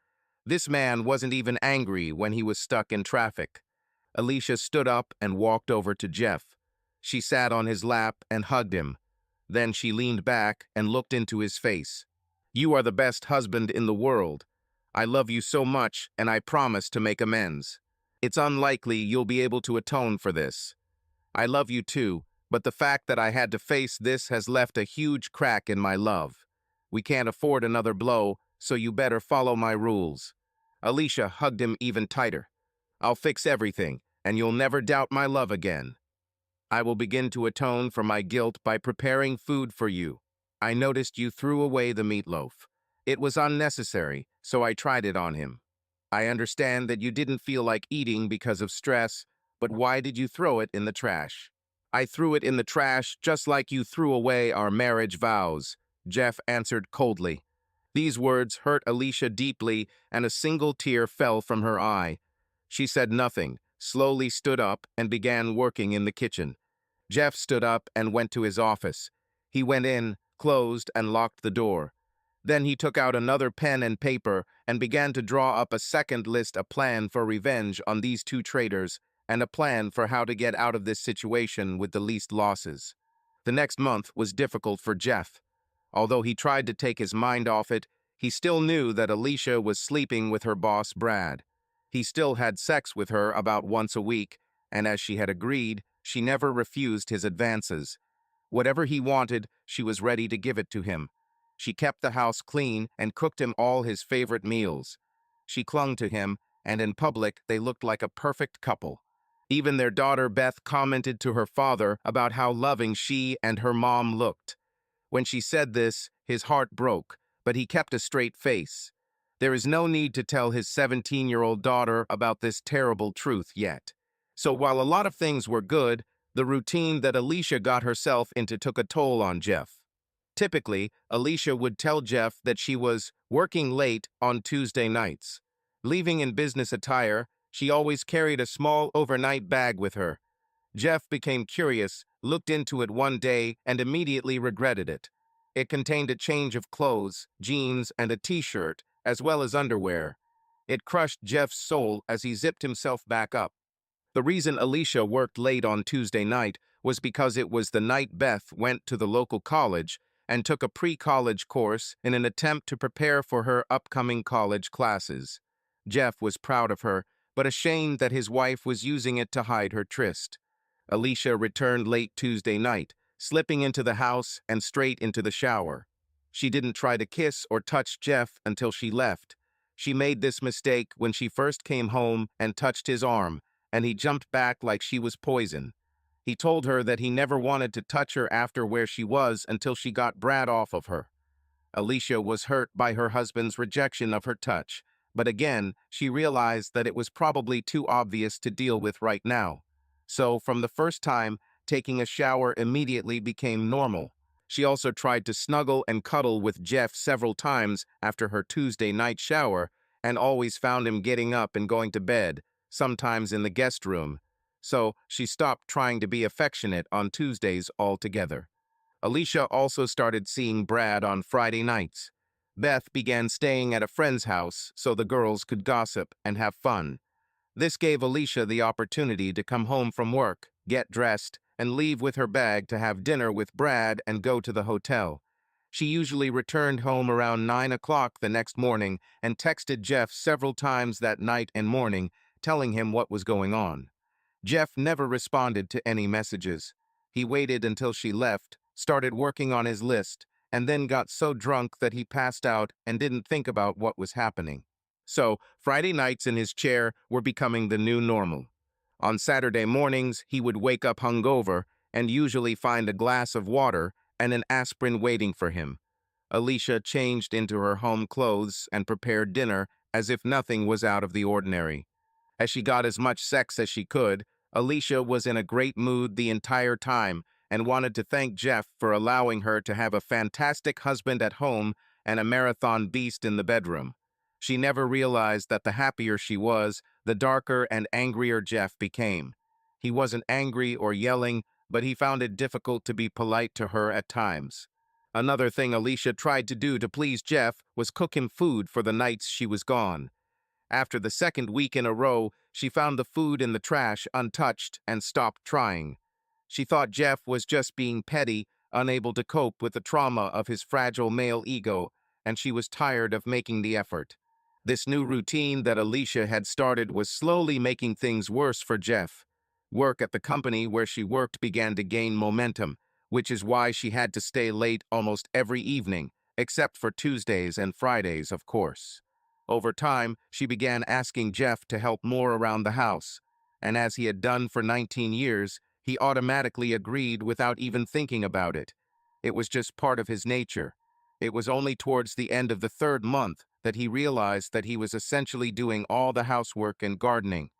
A: This man wasn't even angry when he was stuck in traffic. Alicia stood up and walked over to Jeff. She sat on his lap and hugged him. Then she leaned back and looked into his face. You are the best husband in the world. I love you so much, and I promise to make amends. It's unlikely you'll be able to atone for this. I love you too, but the fact that I had to face this has left a huge crack in my love. We can't afford another blow, so you better follow my rules. Alicia hugged him even tighter. I'll fix everything, and you'll never doubt my love again. I will begin to atone for my guilt by preparing food for you. I noticed you threw away the meatloaf. It was unnecessary, so I tried it on him. I understand that you didn't feel like eating because of stress, but why did you throw it in the trash? I threw it in the trash just like you threw away our marriage vows, Jeff answered coldly. These words hurt Alicia deeply, and a single tear fell from her eye. She said nothing, slowly stood up, and began working in the kitchen. Jeff stood up and went to his office. He went in, closed, and locked the door. Then he took out another pen and paper and began to draw up a second list, a plan for revenge on these two traitors, and a plan for how to get out of this situation with the least losses. The next month was difficult for Jeff. Although he tried to take his mind off it, he still knew that Alicia was sleeping with her boss, Brad. He still had sex with her about once a week, and as she had agreed, she never refused his advances. Whatever he wanted, she was ready to give it to him. She kept the house clean and cooked him all his favorite meals. She clung to him, and in public they looked like a perfect couple. Even their daughter Beth commented to her father about how loving she and her mom looked. When she said this, his heart broke, but he kept a straight face. There is no need to tell his 17-year-old daughter about this terrible truth yet. So while a lot of things were good, the routine that Alicia got herself into took a toll on Jeff. Typically, Alicia would tell Jeff that she was working late on Tuesday nights. Leaving in business attire, she always carried a small overnight bag with her. Jeff became curious, looked into it one day, and immediately regretted it. It contained a change of clothes, jeans, and a t-shirt, as well as underwear. It crushed Jeff's soul as he zipped himself back up. The reason Alicia worked late on Tuesday night was because it was the night Beth went to the local college and took a pre-college course in an attempt to prepare for her upcoming college classes. Jeff was proud of her, but ashamed that his wife was using it to hide her tryst. Alicia returned late Tuesday night, slipping into the house and straight into the shower. She didn't try to kiss or touch Jeff until she left. She made this mistake when she first came home and touched his arm, and he jumped back like she was poison. He told her that he never wanted to touch her after where she was until she got Brad off of her. Alicia was hurt by her husband's rejection of her touch, but again, she realized that it was probably too obvious to deal with right now. So, from the first time, taking a shower immediately became normal. She also tried to snuggle and cuddle with Jeff several times after her Tuesday night shower, and always found him getting up and going to bed, sometimes in the guest room. So, she stopped trying to be affectionate on Tuesdays altogether. Alicia also started seeing Brad on Friday nights. Beth began staying at a friend's house so the girls could gossip and have fun. This gave Alicia the opportunity to come home from work, get dressed, and leave with her bag to have dinner with Brad and go to the hotel. She usually returned home around 9 o'clock the next morning and texted Jeff several times that night and morning, telling him what was going on. Jeff never responded to any messages. He waited until she left, started working on his list, and then got so drunk that he passed out and didn't think about what was happening. So, Friday nights in his chair were becoming the new normal. On Saturday mornings, he would wake up hungover and usually find a glass of water and an aspirin waiting for him. Alicia changed into her home clothes and prepared dinner as if nothing was out of the ordinary. As she got as much sex as she could, Alicia was in a great mood the entire time and wanted to thank Jeff for allowing her to have a fantastic husband at home and a marathon beast in the bedroom. She never realized that the happier she was, the darker and angrier Jeff became. He wasn't angry or yelling, but he found it difficult to be polite to her at times. Another thing Alicia tried to do to please Jeff was cook him food for the nights she was gone. After the second week in a row, she found the food in the trash untouched and stopped trying. She thought Jeff was just being petty, unable to cope with the trauma of his fragile male ego, and she was tired of making the effort. This new routine that Alicia had started was slowly making things worse for Jeff. Work at the company where she worked began to gain momentum, which is why she had to stay late almost every evening, except for Tuesdays and Fridays, of course. Over time, she began asking Jeff to help more around the house, and as he had done for 19 years, he automatically agreed without even thinking about it. It was just part of his nature. It was only towards the end of the third month that he realized that he was essentially doing all the housework and gardening.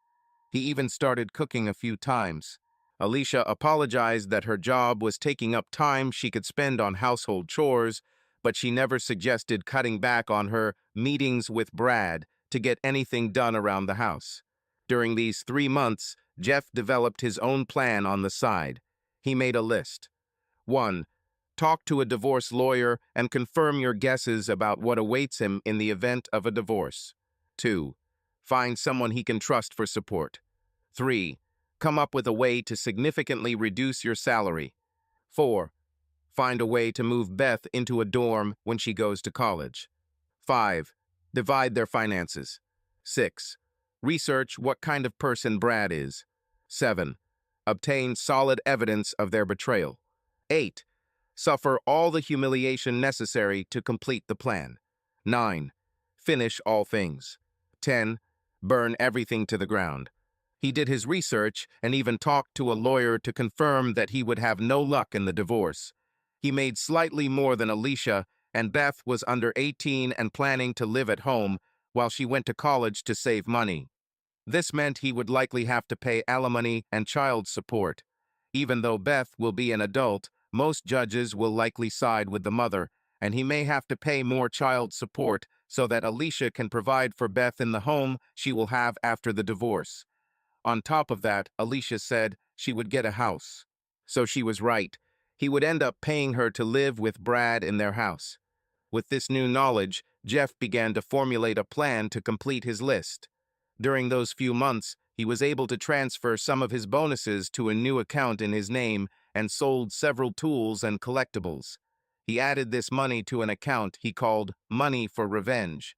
A: He even started cooking a few times. Alicia apologized that her job was taking up time she could spend on household chores, but she never suggested cutting back on her meetings with Brad to get anything done around the house. During these 3 months, Jeff developed his own plan on the side. He made a list. 1. Talk to a divorce lawyer and confirm your guesses about what awaits him in the event of a divorce. 2. Find someone he can trust for support. 3. Come up with a way to significantly reduce your salary. 4. Find a way to move Beth into a dorm when she goes to college. 5. Divide their finances. 6. Research what kind of person Brad is. 7. Obtain solid evidence of their betrayal. 8. Suffer all the humiliation necessary to complete the plan. 9. Finish all things. 10. Burn everything to the ground. He did his research and even talked to a lawyer to confirm that he would have no luck in the divorce. He made slightly more than Alicia, and Beth was under 18 and planning to live at home while she went to college to save money. This meant he would likely have to pay alimony and child support. Even though Beth will be an adult, most judges will likely side with the mother, and he may have to pay more child support so that Alicia can provide for Beth in the home she will have after the divorce. On top of that, Alicia said she would get a house. So she was right. He would end up paying her to live with Brad in their house. With this new knowledge, Jeff began to formulate a plan to complete his list. During those few months, he was able to transfer some of his bonuses to a new account in his name and sold several tools and collectibles. He added this money to an account he called Money for Revenge.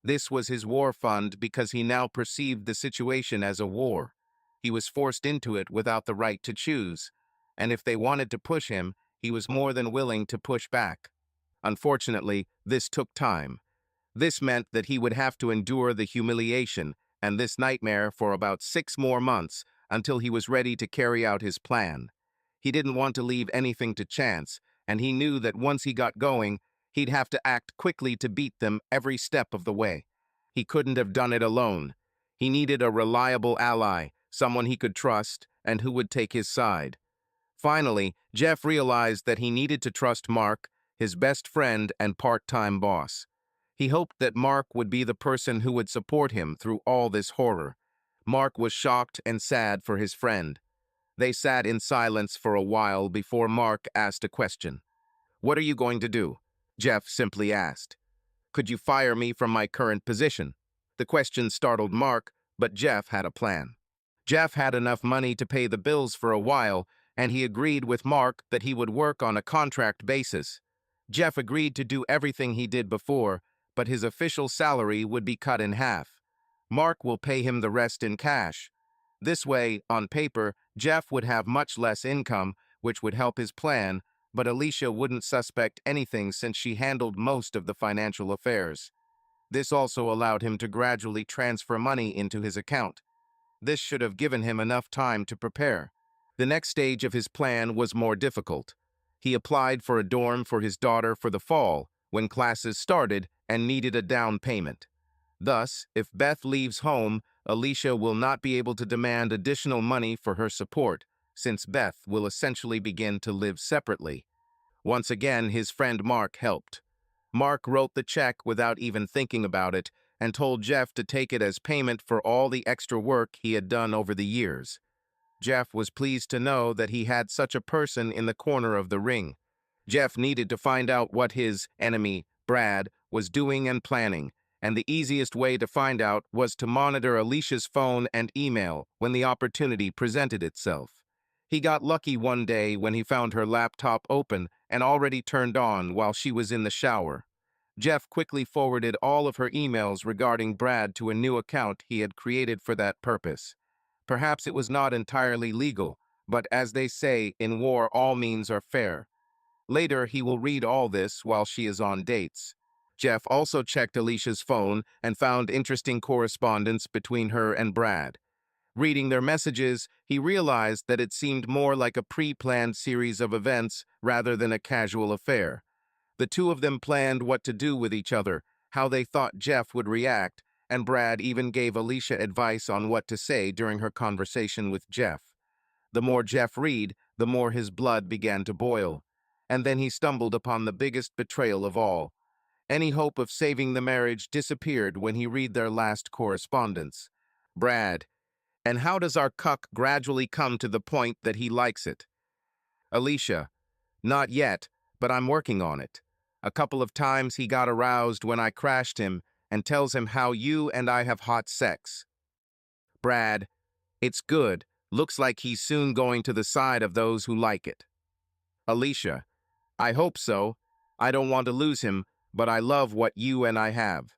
A: This was his war fund because he now perceived the situation as a war. He was forced into it without the right to choose, and if they wanted to push him, he was more than willing to push back. Unfortunately, this took time. This meant that he would have to endure the humiliation and this nightmare for about 6 more months until he was ready to carry out his plan. He didn't want to leave anything to chance, and he knew that once he got going, he'd have to act quickly to beat them every step of the way. He couldn't have done it alone. He needed a reliable ally, someone he could trust, and who would take his side. Finally, Jeff realized that he needed to trust Mark, his best friend and part-time boss. He hoped that Mark would be the person who would support him through all this horror. Mark was shocked and sad for his friend. They sat in silence for a while before Mark asked a question. "What are you going to do?" Jeff simply asked. "Could you fire me from my current position?" The question startled Mark, but Jeff had a plan. Jeff had enough money to pay the bills for a while, and he agreed with Mark that he would work on a contract basis. Jeff agreed to do everything he did before, but his official salary would be cut in half. Mark will pay him the rest in cash. This way, on paper, Jeff would have much less income, which would help his plan, but Alicia wouldn't suspect anything since she handled most of the financial affairs. This also allowed him to gradually transfer money into his account. This should have given him enough time to prepare. The next stage of his plan was more difficult. He applied for a dorm for his daughter for the fall, when classes started, and needed a down payment. Thus, if Beth leaves home, Alicia will not be able to demand additional money for her support, since Beth will essentially begin to live separately. Once again, his friend Mark helped. Mark wrote the check without even thinking about it and told Jeff to take it as payment for all the extra work he had done over the years. Jeff was pleased to know that he had such a person in the corner of the ring. Jeff needed to find out what his enemy, Brad, was doing and planning, and the easiest way to find out was to monitor Alicia's phone and email when the opportunity presented itself. He got lucky one day when he found her laptop open and already turned on while she was in the shower. Jeff quickly forwarded all of her emails regarding Brad to a new account he had created for that purpose. Perhaps it was not entirely legal, but as they say, in war all means are fair. Later, he will read all this while she is on dates. Jeff also checked Alicia's phone and found interesting correspondence between her and Brad. Reading their messages, he realized that it seemed more like a pre-planned series of events rather than a casual affair. The two of them planned what to do with each other, how they thought Jeff would react, and Brad even gave Alicia advice on what to say during her conversation with Jeff. The more Jeff read, the more his blood began to boil. And then he stumbled upon the biggest betrayal of all. Any hope of saving the marriage disappeared when he read their last correspondence. Brad, and how does our cuck gradually come to the point that he likes it? Alicia, not yet, but I'm working on it. A couple of times he got aroused when I crashed him and tells him how you and I have hot sex. Brad, it's good. Looks like he's soon going to the side of those who like it. Alicia, I hope so. I don't want to lose him, but I love what you and I have.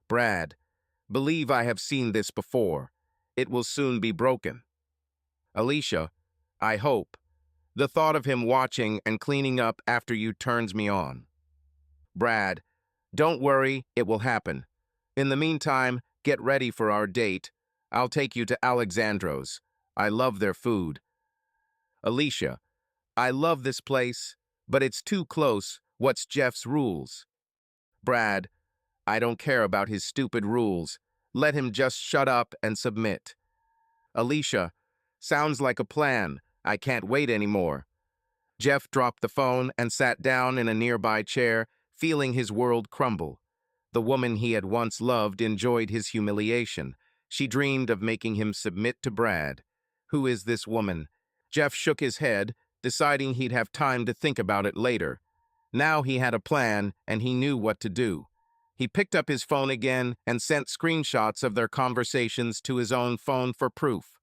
A: Brad, believe I have seen this before. It will soon be broken. Alicia, I hope. The thought of him watching and cleaning up after you turns me on. Brad, don't worry, it will happen. In the meantime, get ready for our date. I'll take you to Alexandro's. I love their food. Alicia, I love this place, but it's too close. What's Jeff's rules? Brad, I don't care about his stupid rules. Let him just shut up and submit. Alicia, sounds like a plan. I can't wait anymore. Jeff dropped the phone and sat down in a nearby chair, feeling his world crumble. The woman he had once loved enjoyed his humiliation. She dreamed of making him submit to Brad. Who is this woman? Jeff shook his head, deciding he'd have time to think about it later. Now he had a plan, and he knew what to do. He picked up his phone again and sent screenshots of their conversations to his own phone for proof.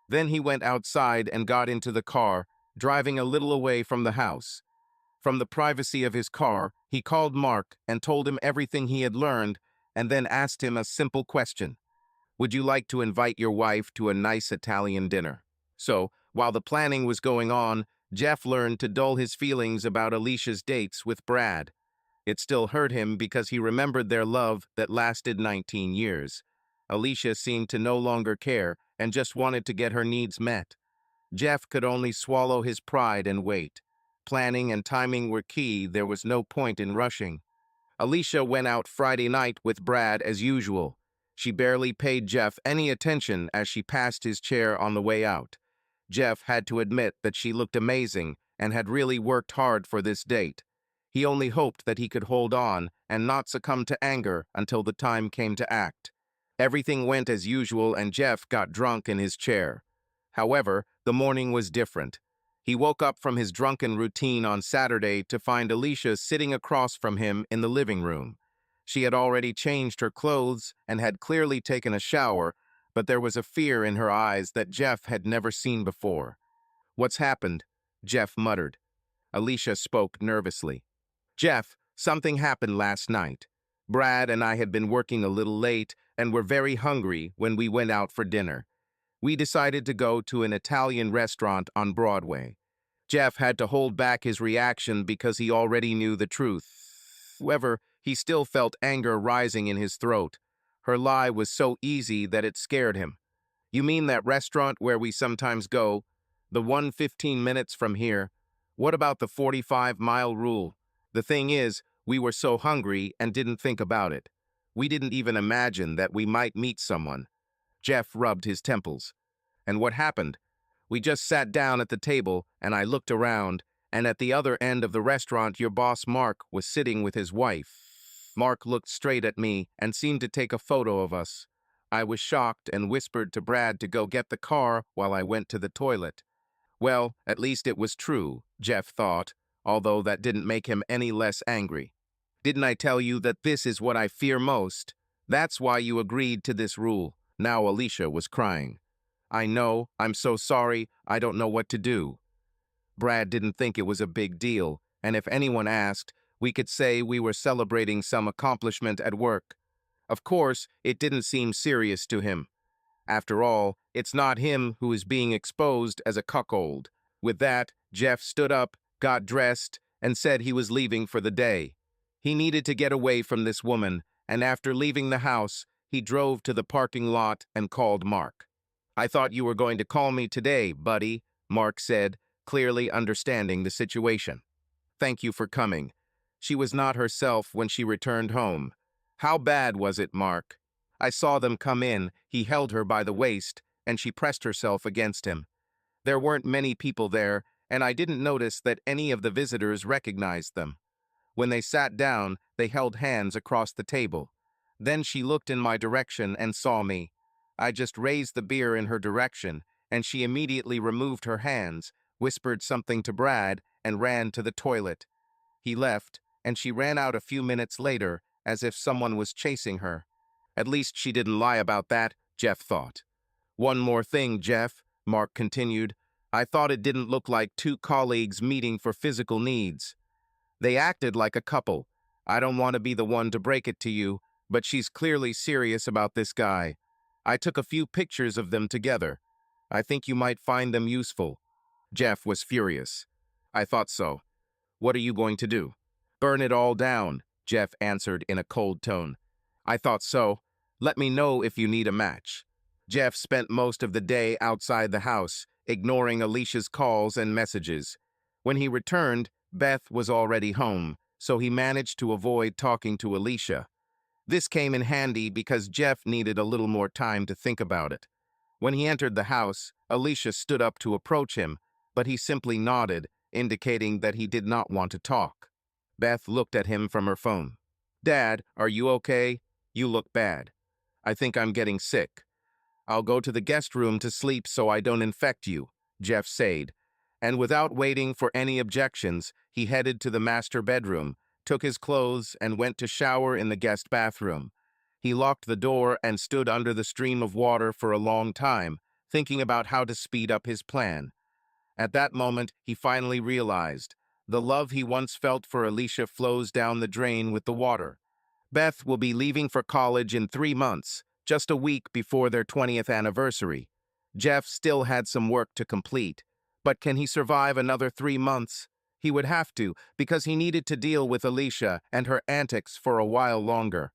A: Then he went outside and got into the car, driving a little away from the house. From the privacy of his car, he called Mark and told him everything he had learned, and then asked him a simple question. Would you like to invite your wife to a nice Italian dinner? So, while the planning was going on, Jeff learned to dull his feelings about Alicia's dates with Brad. It still hurt him because he remembered their love that lasted 19 years. Alicia seemed to no longer care and just wanted to get her needs met. Jeff could only swallow his pride and wait. Planning and timing were key, there was no point in rushing. Alicia went out Friday night with Brad as usual. She barely paid Jeff any attention as she passed his chair on the way out. Jeff had to admit that she looked amazing and had really worked hard for this date. He only hoped that he could hold on and not succumb to anger until the time came to act. Everything went as usual and Jeff got drunk in his chair. However, the morning was different. He woke up from his drunken routine on Saturday to find Alicia sitting across from him in the living room. She had already changed her clothes and had clearly taken a shower, but there was a fear in her eyes that Jeff had never seen before. "What's happened?" Jeff muttered. Alicia spoke nervously. "Jeff, something happened last night. Brad and I had been working a little late and were very hungry when we went out for dinner. We decided to go to an Italian restaurant on Broadway." Jeff had to hold back his reaction because he already knew the truth. However, he still felt anger rising in his throat. Her lie was so easy that it scared him. "You mean that restaurant where we sometimes go? The one 15 minutes from here? What about the 45-mile rule? The thing is, we were so hungry and didn't think about it. We didn't even imagine that we might meet someone." Jeff rubbed his temples. "And what happened?" "We just sat down at the table, and I looked around, and at the other end of the restaurant your boss Mark was sitting with his wife. Mark looked straight at me and seemed to take a photo of us. I was shocked and whispered to Brad to go get the car while I went to the toilet." Well, at least it was true, Jeff thought, although that didn't make him any less angry. "Didn't I tell you that this is what I fear most? That's why you agreed to this rule." Now Alicia was crying. "I know, I'm so sorry, I don't know what to do." Brad didn't think it was a big deal, and if anyone asked, we could say we were celebrating some accomplishment at work. Of course, it didn't seem serious to him. After all, it's not him who is being exposed as a cuckold. With that, Jeff stood up, got dressed, and said he was leaving for the day. He needed to get away from this woman, and after leaving the house, he drove to the parking lot and called Mark. "I thought you were going to call me today, buddy," Mark said, clearly understanding the situation. "Thank you for coming." She was not herself when she returned home. "How bad was it, Mark?" "I saw them come in, he held her by the waist, and she pressed herself against him. There weren't many people there, and I didn't notice that any of the visitors recognized them. When they sat down, they held hands across the table. Then she looked in my direction and saw me. I just raised the beer in her direction, and she immediately removed her hands, whispered something to Brad, and ran to the toilet. He left, and she ran out a few minutes later, as if someone was chasing her. At least she didn't lie about that, Jeff thought. "One more thing, Jeff," Mark continued. "I thought it didn't look like two colleagues meeting for physical needs. They acted like a couple. I don't want to be the one to break it to you, but she's clearly serious about this guy. I took a few pictures of them together. I think you might find them useful." Jeff was furious. "I thought so. What are you going to do?" "Burn it all down," Jeff answered in a cold tone. "I thought so. Let me know if you need a match." Jeff spent most of the day outside the house, ignoring Alicia's calls and messages. When he returned, Beth was already home, so he managed to avoid talking to Alicia. This came in handy because Jeff needed a little more time to think about it. When he entered the house, Alicia stood up to approach him, but he simply nodded, indicating that he did not want to talk. Beth looked at him from her phone. "Dad, are you okay? You look bad." "I think I'm getting sick." "I'll go to the guest room to sleep so I don't infect you," Jeff said. And without waiting for any objections, he headed to the master bedroom, took his clothes, and went to shower in the guest bathroom. He locked the door and stood under the stream of water for a long time, thinking about how to speed up his plan. At that moment, he finally realized the love he once felt for Alicia flows down the drain with the water. Beth will be leaving for college in 3 months, just a week before their 20th anniversary. Jeff still had some work to complete, but can he survive another 3 months? He would have to, because he needed to deal with Alicia and her antics for a while longer.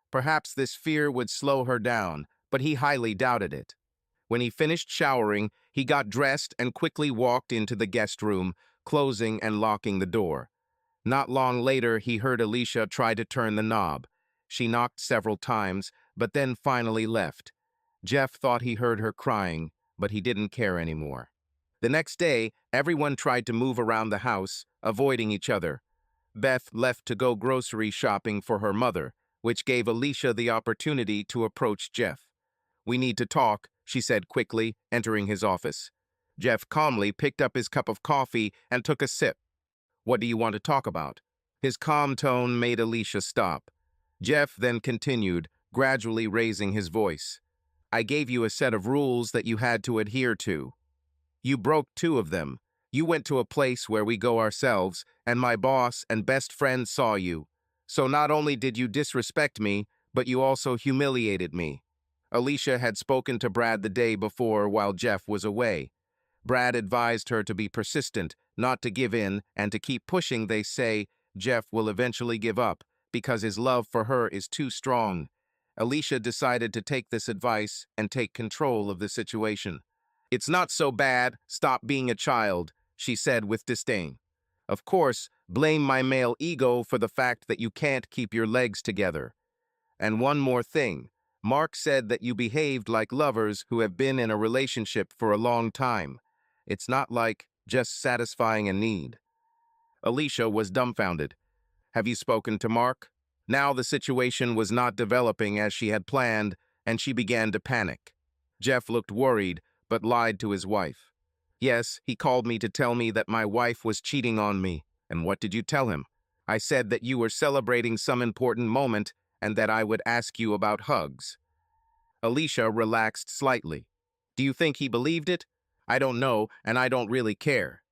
A: Perhaps this fear would slow her down, but he highly doubted it. When he finished showering, he got dressed and quickly walked into the guest room, closing and locking the door. Not long later, he heard Alicia try to turn the knob. She knocked several times, but then finally left. Jeff thought he heard her crying, but he didn't care anymore. The next day, everyone tried to move around the house, avoiding each other. Beth left to go grocery shopping for her mother, which gave Alicia the opportunity to approach Jeff. "We need to talk," she said quickly, entering his office. Jeff calmly picked up his cup of coffee and took a sip. "What do you want to talk about?" His calm tone made Alicia stop. Jeff then continued, gradually raising his voice. "I gave you a set of rules that you had to adhere to. You broke two of them. You went to a place where we go ourselves, and my boss and best friend saw you. So not only did you disrespect me, but you also humiliated me." Alicia had spoken to Brad the day before while Jeff was away. Brad advised her to be persistent, not to give in, and to keep pushing. They say Jeff will eventually give up because his love for her is too strong. Alicia decided to take this advice and take control of the situation. "It's not so bad, stop being a child," she said with disdain. "Of course, blame my male ego for the fact that you can't keep your legs together. And one more thing, Mark said that you behaved like lovers who have been in a relationship for a long time. It's not like just satisfying a need." Alicia was dumbfounded. "Have you spoken to Mark?" Now the situation was not developing as she had planned, and she began to panic. Jeff looked worried, but lied to his wife. "Yes, he called me to tell me that my wife was cheating on me." "And what did you tell him?" "I said that you were celebrating some important moment and that I would ask you about hugs." Alicia relaxed slightly. "Do you think he believed it?" "I don't know, and I don't really care.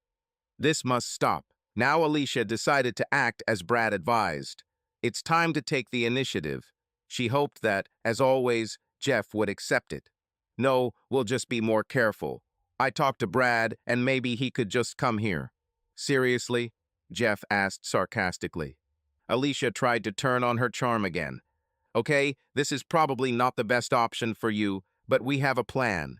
A: This must stop." Now Alicia decided to act as Brad advised. It's time to take the initiative. She hoped that, as always, Jeff would accept it. "No, we'll just be more careful. I talked to Brad, and maybe he could just come here." "Seriously?" Jeff asked sarcastically. Alicia tried to turn on her charm again. "Okay, this is probably not the best option for you, but we have a plan.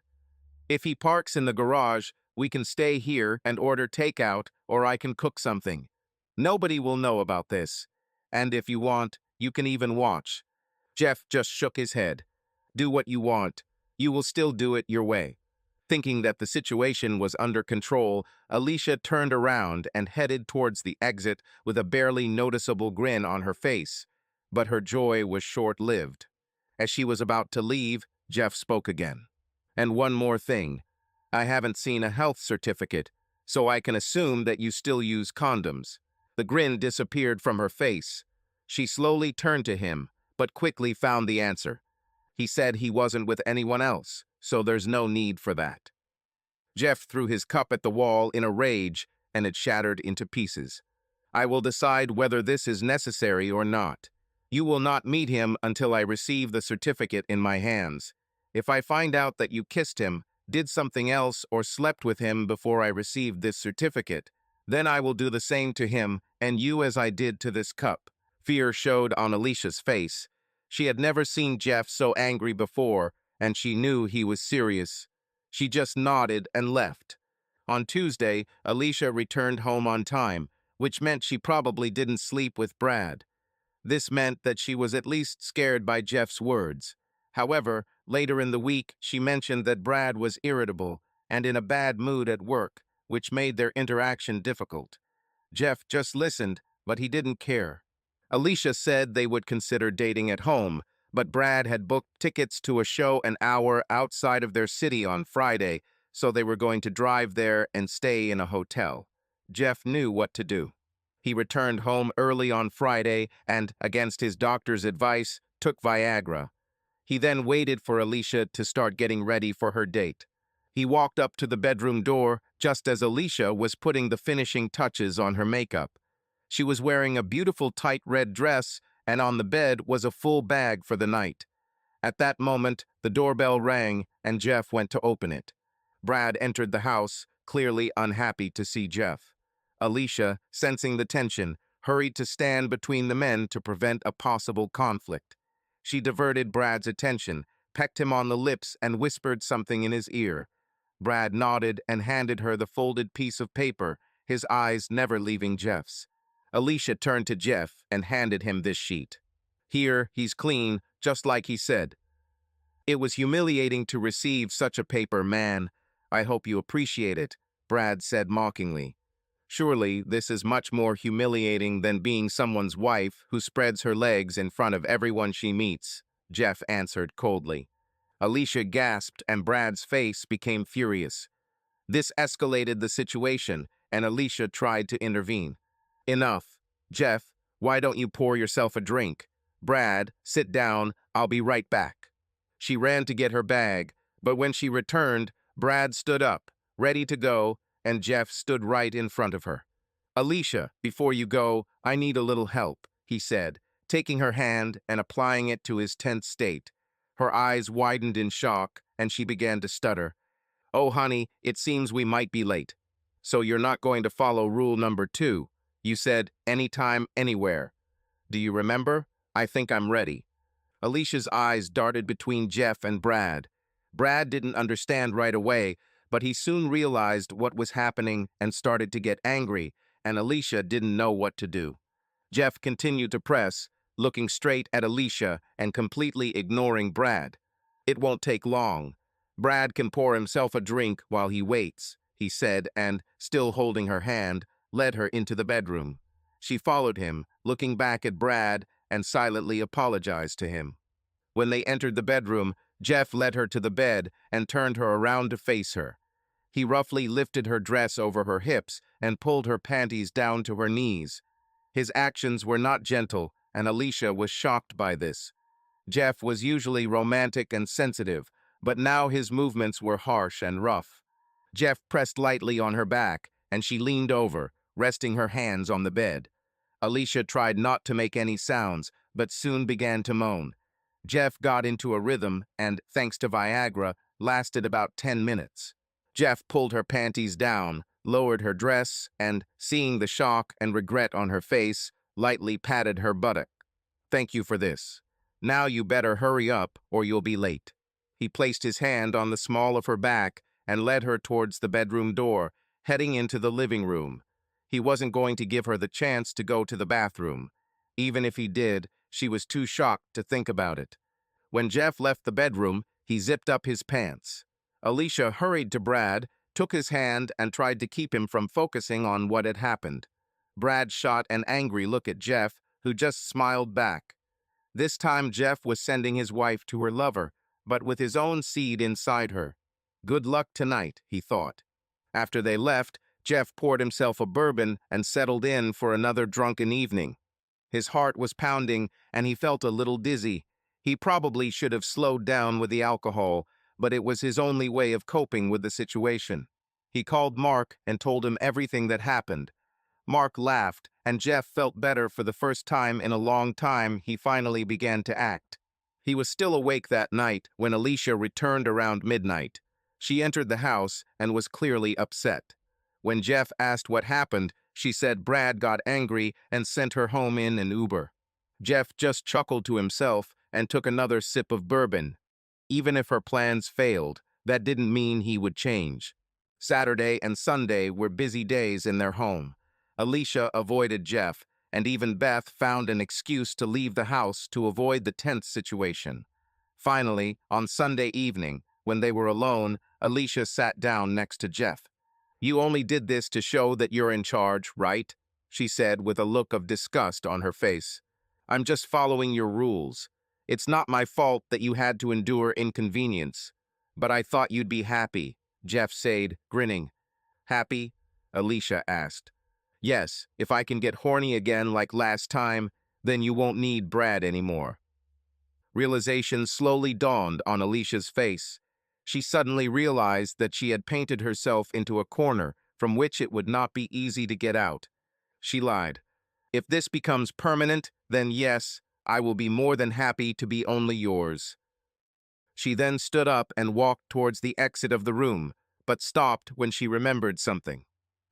A: If he parks in the garage, we can stay here and order takeout, or I can cook something. Nobody will know about this. And if you want, you can even watch." Jeff just shook his head. "Do what you want. You will still do it your way." Thinking that the situation was under control, Alicia turned around and headed towards the exit with a barely noticeable grin on her face. But her joy was short-lived. As she was about to leave, Jeff spoke again. "And one more thing. I haven't seen a health certificate, so I can assume that you still use condoms." The grin disappeared from her face. She slowly turned to him, but quickly found the answer. "He said he wasn't with anyone else, so there's no need for that." Jeff threw his cup at the wall in a rage, and it shattered into pieces. "I will decide whether this is necessary or not. You will not meet him until I receive the certificate in my hands. If I find out that you kissed him, did something else, or slept with him before I received this certificate, then I will do the same to him and you as I did to this cup." Fear showed on Alicia's face. She had never seen Jeff so angry before, and she knew he was serious. She just nodded and left. On Tuesday, Alicia returned home on time, which meant she probably didn't sleep with Brad. This meant that she was at least scared by Jeff's words. However, later in the week, she mentioned that Brad was irritable and in a bad mood at work, which made their interaction difficult. Jeff just listened, but he didn't care. Alicia said they would consider dating at home, but Brad had booked tickets to a show an hour outside of their city on Friday, so they were going to drive there and stay in a hotel. Jeff knew what to do. He returned home early on Friday and, against his doctor's advice, took Viagra. He then waited for Alicia to start getting ready for her date. He walked up to the bedroom door just as Alicia was putting the finishing touches on her makeup. She was wearing a beautiful tight red dress, and on the bed was a full bag for the night. At that moment, the doorbell rang, and Jeff went to open it. Brad entered the house, clearly unhappy to see Jeff. Alicia, sensing the tension, hurried to stand between the men to prevent a possible conflict. She diverted Brad's attention, pecked him on the lips, and whispered something in his ear. Brad nodded and handed her the folded piece of paper, his eyes never leaving Jeff's. Alicia turned to Jeff and handed him this sheet. Here, he's clean, just like he said. It was humiliating to receive such a paper, man. I hope you appreciate it, Brad said mockingly. Surely, this is much more humiliating than being someone's wife who spreads her legs in front of everyone she meets, Jeff answered coldly. Alicia gasped and Brad's face became furious. This escalated the situation, and Alicia tried to intervene. Enough. Jeff, why don't you pour yourself a drink? Brad, sit down, I'll be right back. She ran to get her bag, but when she returned, Brad stood up, ready to go, and Jeff stood right in front of her. Alicia, before you go, I need a little help, he said, taking her hand and applying it to his tense state. Her eyes widened in shock, and she began to stutter. Oh, honey, it seems we might be late. So you're not going to follow rule number 2. You said anytime, anywhere. Do you remember? I think I'm ready. Alicia's eyes darted between Jeff and Brad. Brad didn't understand right away, but he soon realized what was happening and started to get angry, and Alicia didn't know what to do. Jeff continued to press, looking straight at Alicia and completely ignoring Brad. It won't take long. Brad can pour himself a drink while he waits, he said, and, still holding her hand, led her into the bedroom. She followed him, looking back at Brad, and silently apologized to him. When they entered the bedroom, Jeff led her to the bed and turned her around to face her. He roughly lifted her dress over her hips and pulled her panties down to her knees. His actions were not gentle, and Alicia was shocked by this. Jeff was usually romantic and sensitive, but now his movements were harsh and rough. Jeff pressed lightly on her back, and she leaned over, resting her hands on the bed. Alicia tried not to make any sounds, but soon began to moan. Jeff got into a rhythm and, thanks to Viagra, lasted about 10 minutes. Jeff pulled her panties down, lowered her dress, and, seeing the shock and regret on her face, lightly patted her buttock. Thank you for this. Now you better hurry up or you'll be late. He placed his hand on the small of her back and led her towards the bedroom door, heading into the living room. He wasn't going to give her the chance to go to the bathroom. Even if he did, she was too shocked to think about it. When Jeff left the bedroom, he zipped up his pants. Alicia hurried to Brad, took his hand, and tried to keep him from focusing on what had happened. Brad shot an angry look at Jeff, who just smiled back. This time Jeff was sending his wife to her lover, but with his own seed inside her. Good luck tonight, he thought. After they left, Jeff poured himself a bourbon and settled in for another drunken evening. His heart was pounding, and he felt a little dizzy. He probably should have slowed down with the alcohol, but it was his only way of coping with the situation. He called Mark and told him everything that happened. Mark laughed, and Jeff felt better. For the first time in a long time. He finally began to act. He was still awake that night when Alicia returned around midnight. She entered the house and was clearly upset. When Jeff asked what happened, she said Brad got angry and sent her home in an Uber. Jeff just chuckled to himself and took another sip of bourbon. Even if her plans failed, that didn't mean he would change. Saturday and Sunday were busy days in their home. Alicia avoided Jeff, and even Beth found an excuse to leave the house to avoid the tense situation. Finally, on Sunday evening, when they were alone, Alicia sat down next to Jeff. You only did this to show that you're in charge, right? She said with a look of disgust on her face. I'm just following your rules. It's not my fault that you had to endure inconvenience. But I thought you'd be happy, Jeff said, grinning. Happy? Alicia asked. Yes, if I can get horny again like last time, then you won't need Brad anymore. Realization slowly dawned on Alicia's face. She suddenly realized that she had painted herself into a corner from which it would not be easy to get out. She lied. If this becomes permanent, then yes, I will be more than happy to be only yours. She then stood up and walked towards the exit of the room, but stopped when she remembered something.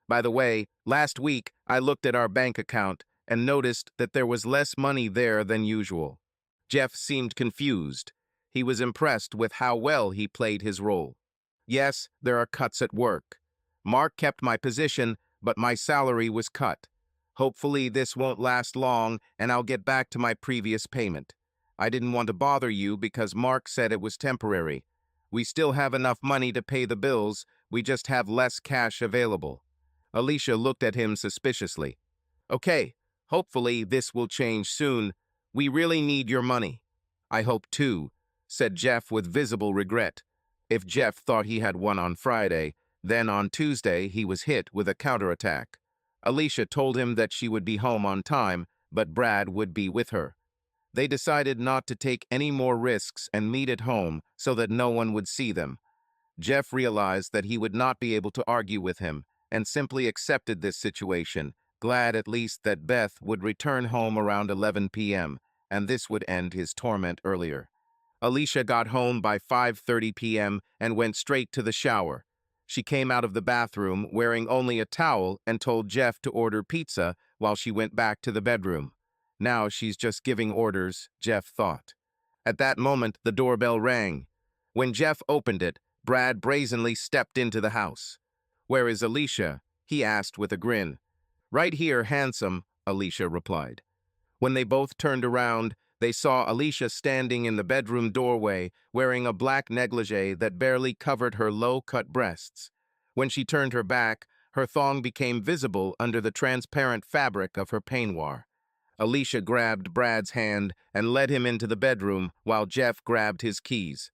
A: By the way, last week I looked at our bank account and noticed that there was less money there than usual. Jeff seemed confused. He was impressed with how well he played his role. Yes, there are cuts at work. Mark kept my position, but my salary was cut. Hopefully this won't last long and I'll get back to my previous payment. I didn't want to bother you because Mark said it was temporary. We still have enough money to pay the bills, we just have less cash available. Alicia looked at him suspiciously. Okay, hopefully this will change soon. We really need your money. I hope too, said Jeff with visible regret. If Jeff thought he had won on Friday, then on Tuesday he was hit with a counterattack. Alicia told him that she would be home on time, but Brad would be with her. They decided not to take any more risks and meet at home so that no one would see them. Jeff realized that he would not be able to argue with him and simply accepted this situation, glad at least that Beth would return home around 11 p.m., and this would end his torment earlier. Alicia got home by 5:30 p.m. and went straight to the shower. She came out of the bathroom wearing only a towel and told Jeff to order pizza while she went back to the bedroom. Now she's just giving orders, Jeff thought. At that moment, the doorbell rang. When Jeff opened it, Brad brazenly stepped into the house. "Where is Alicia?" he asked with a grin. "Right here, handsome," Alicia replied. When they both turned around, they saw Alicia standing in the bedroom doorway, wearing a black negligee that barely covered her low-cut breasts. When she turned her back, her thong became visible under the transparent fabric of her peignoir. Alicia grabbed Brad's hand and led him into the bedroom while Jeff grabbed his keys.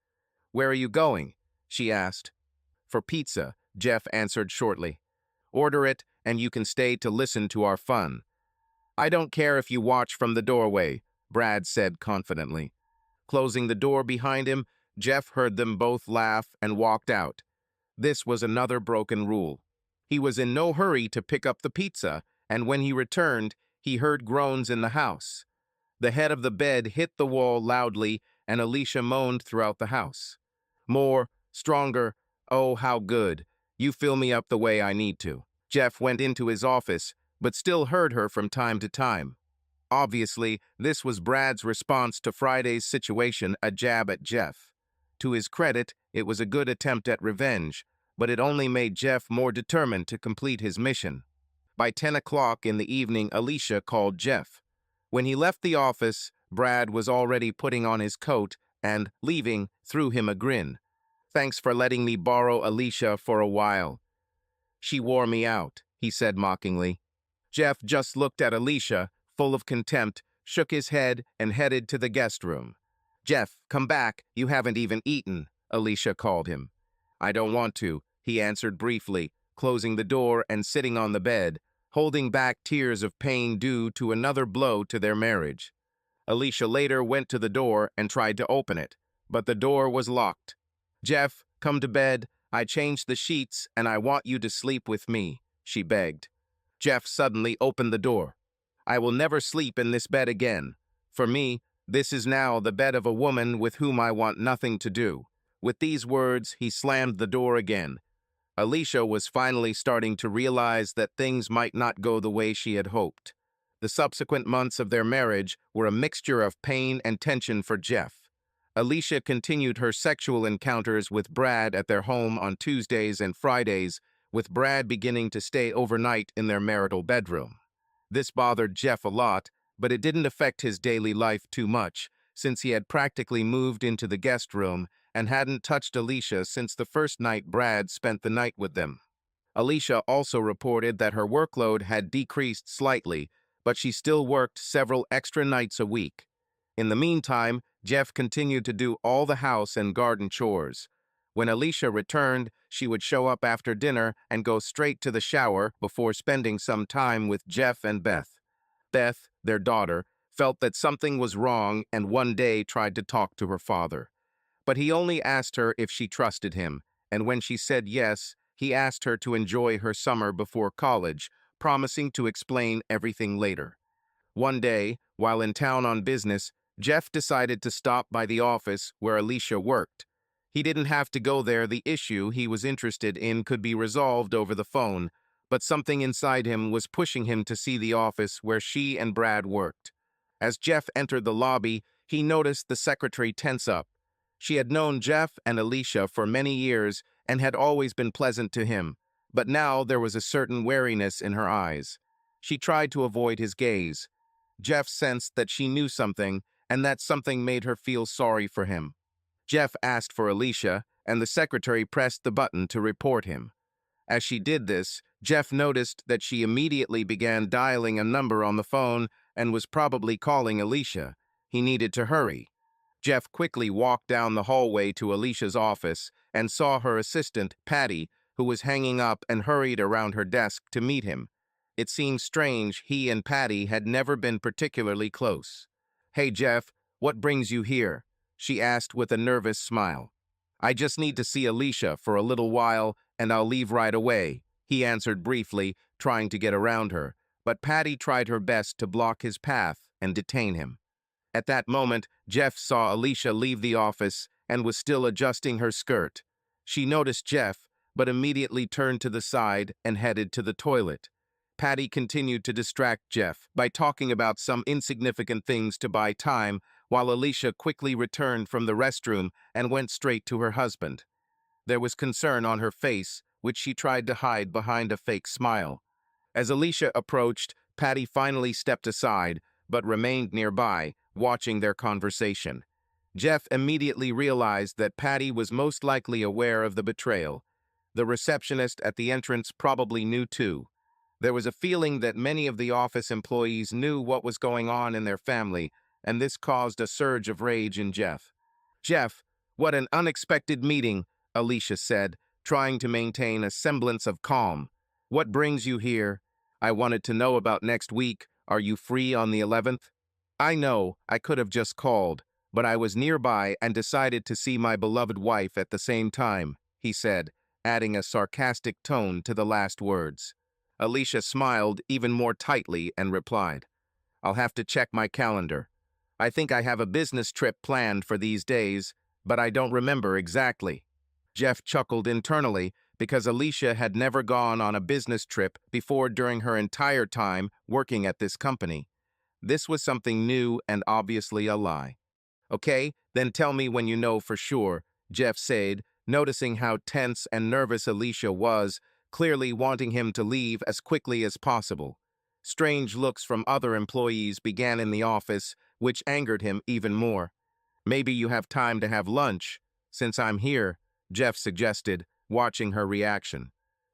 A: "Where are you going?" she asked. "For pizza," Jeff answered shortly. "Order it, and you can stay to listen to our fun." "I don't care if you watch from the doorway," Brad said confidently. Closing the door behind him, Jeff heard them both laugh and walked out. This was another broken rule. He was in no hurry to pick up the pizza, and when he returned, he heard groans in the house. The head of the bed hit the wall loudly, and Alicia moaned throughout the house. "More, stronger, oh, how good. You fill me up the way I need to." Jeff went into his office, but still heard her from time to time. Obviously, this was Brad's response to Friday's situation, a jab at Jeff. To his credit, it was a good attempt at revenge, but it only made Jeff more determined to complete his mission. By 10 o'clock in the evening, Alicia called Jeff. When he left the office, Brad was already putting on his coat and, leaving, threw him a grin. "Thanks for letting me borrow Alicia for a while." "She wore me out," he said mockingly. Jeff just looked at Alicia, full of contempt, shook his head, and headed to the guest room. "Jeff, come back, you haven't even eaten," Alicia called him. "I don't want to," he answered briefly, closing the door and sitting on the bed, holding back tears of pain due to another blow to their marriage. Alicia later went to the door and tried to open it, but the door was locked. "Jeff, come to bed. I changed the sheets and I want you to sleep with me," she begged. Jeff suddenly opened the door. "I will never sleep in this bed again. For me, this is now the bed of a woman with whom I want nothing to do." With these words, he slammed the door again. Alicia was finally starting to realize that things might not go the way she had hoped. The subsequent months of their marriage were a mixture of pain and tension for Jeff. Alicia continued her sexual encounters with Brad at their home on Tuesdays and Fridays, with Brad beginning to stay overnight in their marital bedroom. This bothered Jeff a lot, but it didn't affect his daily life too much, since he had practically moved into the guest room and hadn't touched Alicia since the first night Brad spent the night with them. Alicia also reported that her workload had decreased slightly, but she still worked several extra nights a week. In the meantime, Jeff continued to do all the house and garden chores. When Alicia returned, she would show up after dinner and go straight to the shower before spending some time with Jeff and Beth. Beth, their daughter, felt that something was wrong and one day tried to talk to her father. But he only asked her if she trusted him, and when she said yes, he asked her to enjoy her summer before college, promising to explain everything later. One day, while in town on business, Jeff decided to stop by the office where Alicia worked. He didn't have to go there. The issue he was interested in could be resolved over the phone, but something inside him was pushing him to see the office where she and Brad worked. As Jeff entered the lobby, he noticed the secretary tense up. She had known Jeff and Alicia for many years and had always been pleasant to him, but now there was a certain wariness in her eyes. She tried to avoid his gaze. Jeff sensed that she knew something, and that something made her feel sorry for him. Jeff asked for Alicia, and the secretary pressed the button to report him. As she did this, Jeff noticed that she immediately began dialing a number on the phone and was probably calling Alicia. He needed to hurry. Jeff quickly walked down the hallway to Alicia's office and saw her assistant, Patty, who was hanging up, and hurried around her desk to meet him. It seemed strange he and Patty had never been particularly close. "Hey, Jeff, what brings you here?" she asked with a nervous smile. "I just need to see Alicia for a little while, and I'll leave right away," he answered briefly, trying to get around her, but Patty tried her best to block his path and detain him. At that moment, Jeff saw Alicia leave the office and was still adjusting her skirt. She noticed Jeff, but immediately turned to the side and headed to the toilet. Patty continued to distract Jeff by talking about some insignificant things to buy time, while Alicia quickly returned from the restroom and went straight to her husband. There was concern on her face, which she tried to hide behind a fake smile. As Alicia approached, Patty finally stepped aside, but remained nearby, watching their conversation. Jeff immediately realized that Patty was most likely aware of the betrayal. The receptionist at the entrance probably knew too. There was a feeling that many of the office employees knew what was going on in their family, and this caused a surge of rage in Jeff. "Jeff, what an unexpected meeting," Alicia said, trying to maintain a semblance of calm. "What brings you here? I wanted to know about next week. Are you free on the 11th? "I know, I could have just called, but I was nearby and decided to see my beloved wife at the same time," he said, adding a sarcastic tone to the last words. Alicia smiled even more tightly and replied, "I'll have to check my calendar. I think I have a business trip planned for these days, but I don't remember exactly." Jeff chuckled internally because Alicia had never gone on a business trip before during her entire time working at this company. This was something new and obviously a lie. "Okay, then tell me when you know for sure," Jeff said, noticing how tense and nervous Alicia was, clearly wanting him to leave as quickly as possible. Strange looks from other employees began in the office, which angered him even more. "Maybe you have time to have lunch, since I'm here," Jeff suggested, watching her reaction.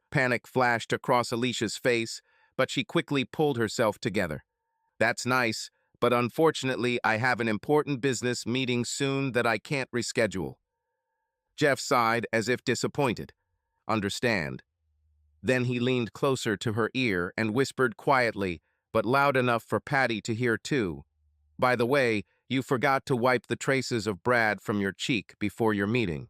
A: Panic flashed across Alicia's face, but she quickly pulled herself together. "That's nice, but unfortunately I have an important business meeting soon that I can't reschedule." Jeff sighed as if disappointed. "Understand." Then he leaned closer to her ear and whispered quietly, but loud enough for Patty to hear too. "By the way, you forgot to wipe the traces of Brad from your cheek before your meeting."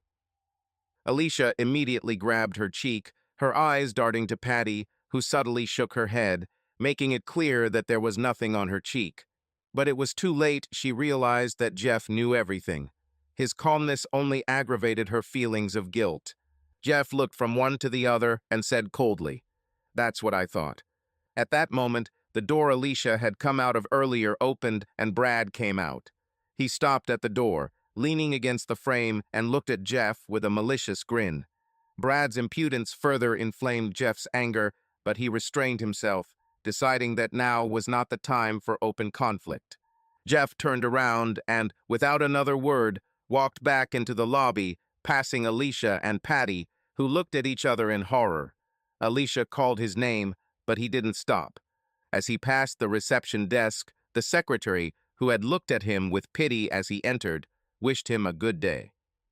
A: Alicia immediately grabbed her cheek, her eyes darting to Patty, who subtly shook her head, making it clear that there was nothing on her cheek. But it was too late. She realized that Jeff knew everything. His calmness only aggravated her feelings of guilt. Jeff looked from one to the other and said coldly, "That's what I thought." At that moment, the door Alicia had come out of earlier opened and Brad came out. He stopped at the door, leaning against the frame, and looked at Jeff with a malicious grin. Brad's impudence further inflamed Jeff's anger, but he restrained himself, deciding that now was not the time for open conflict. Jeff turned around and, without another word, walked back into the lobby, passing Alicia and Patty, who looked at each other in horror. Alicia called his name, but he didn't stop. As he passed the reception desk, the secretary, who had looked at him with pity as he entered, wished him a good day.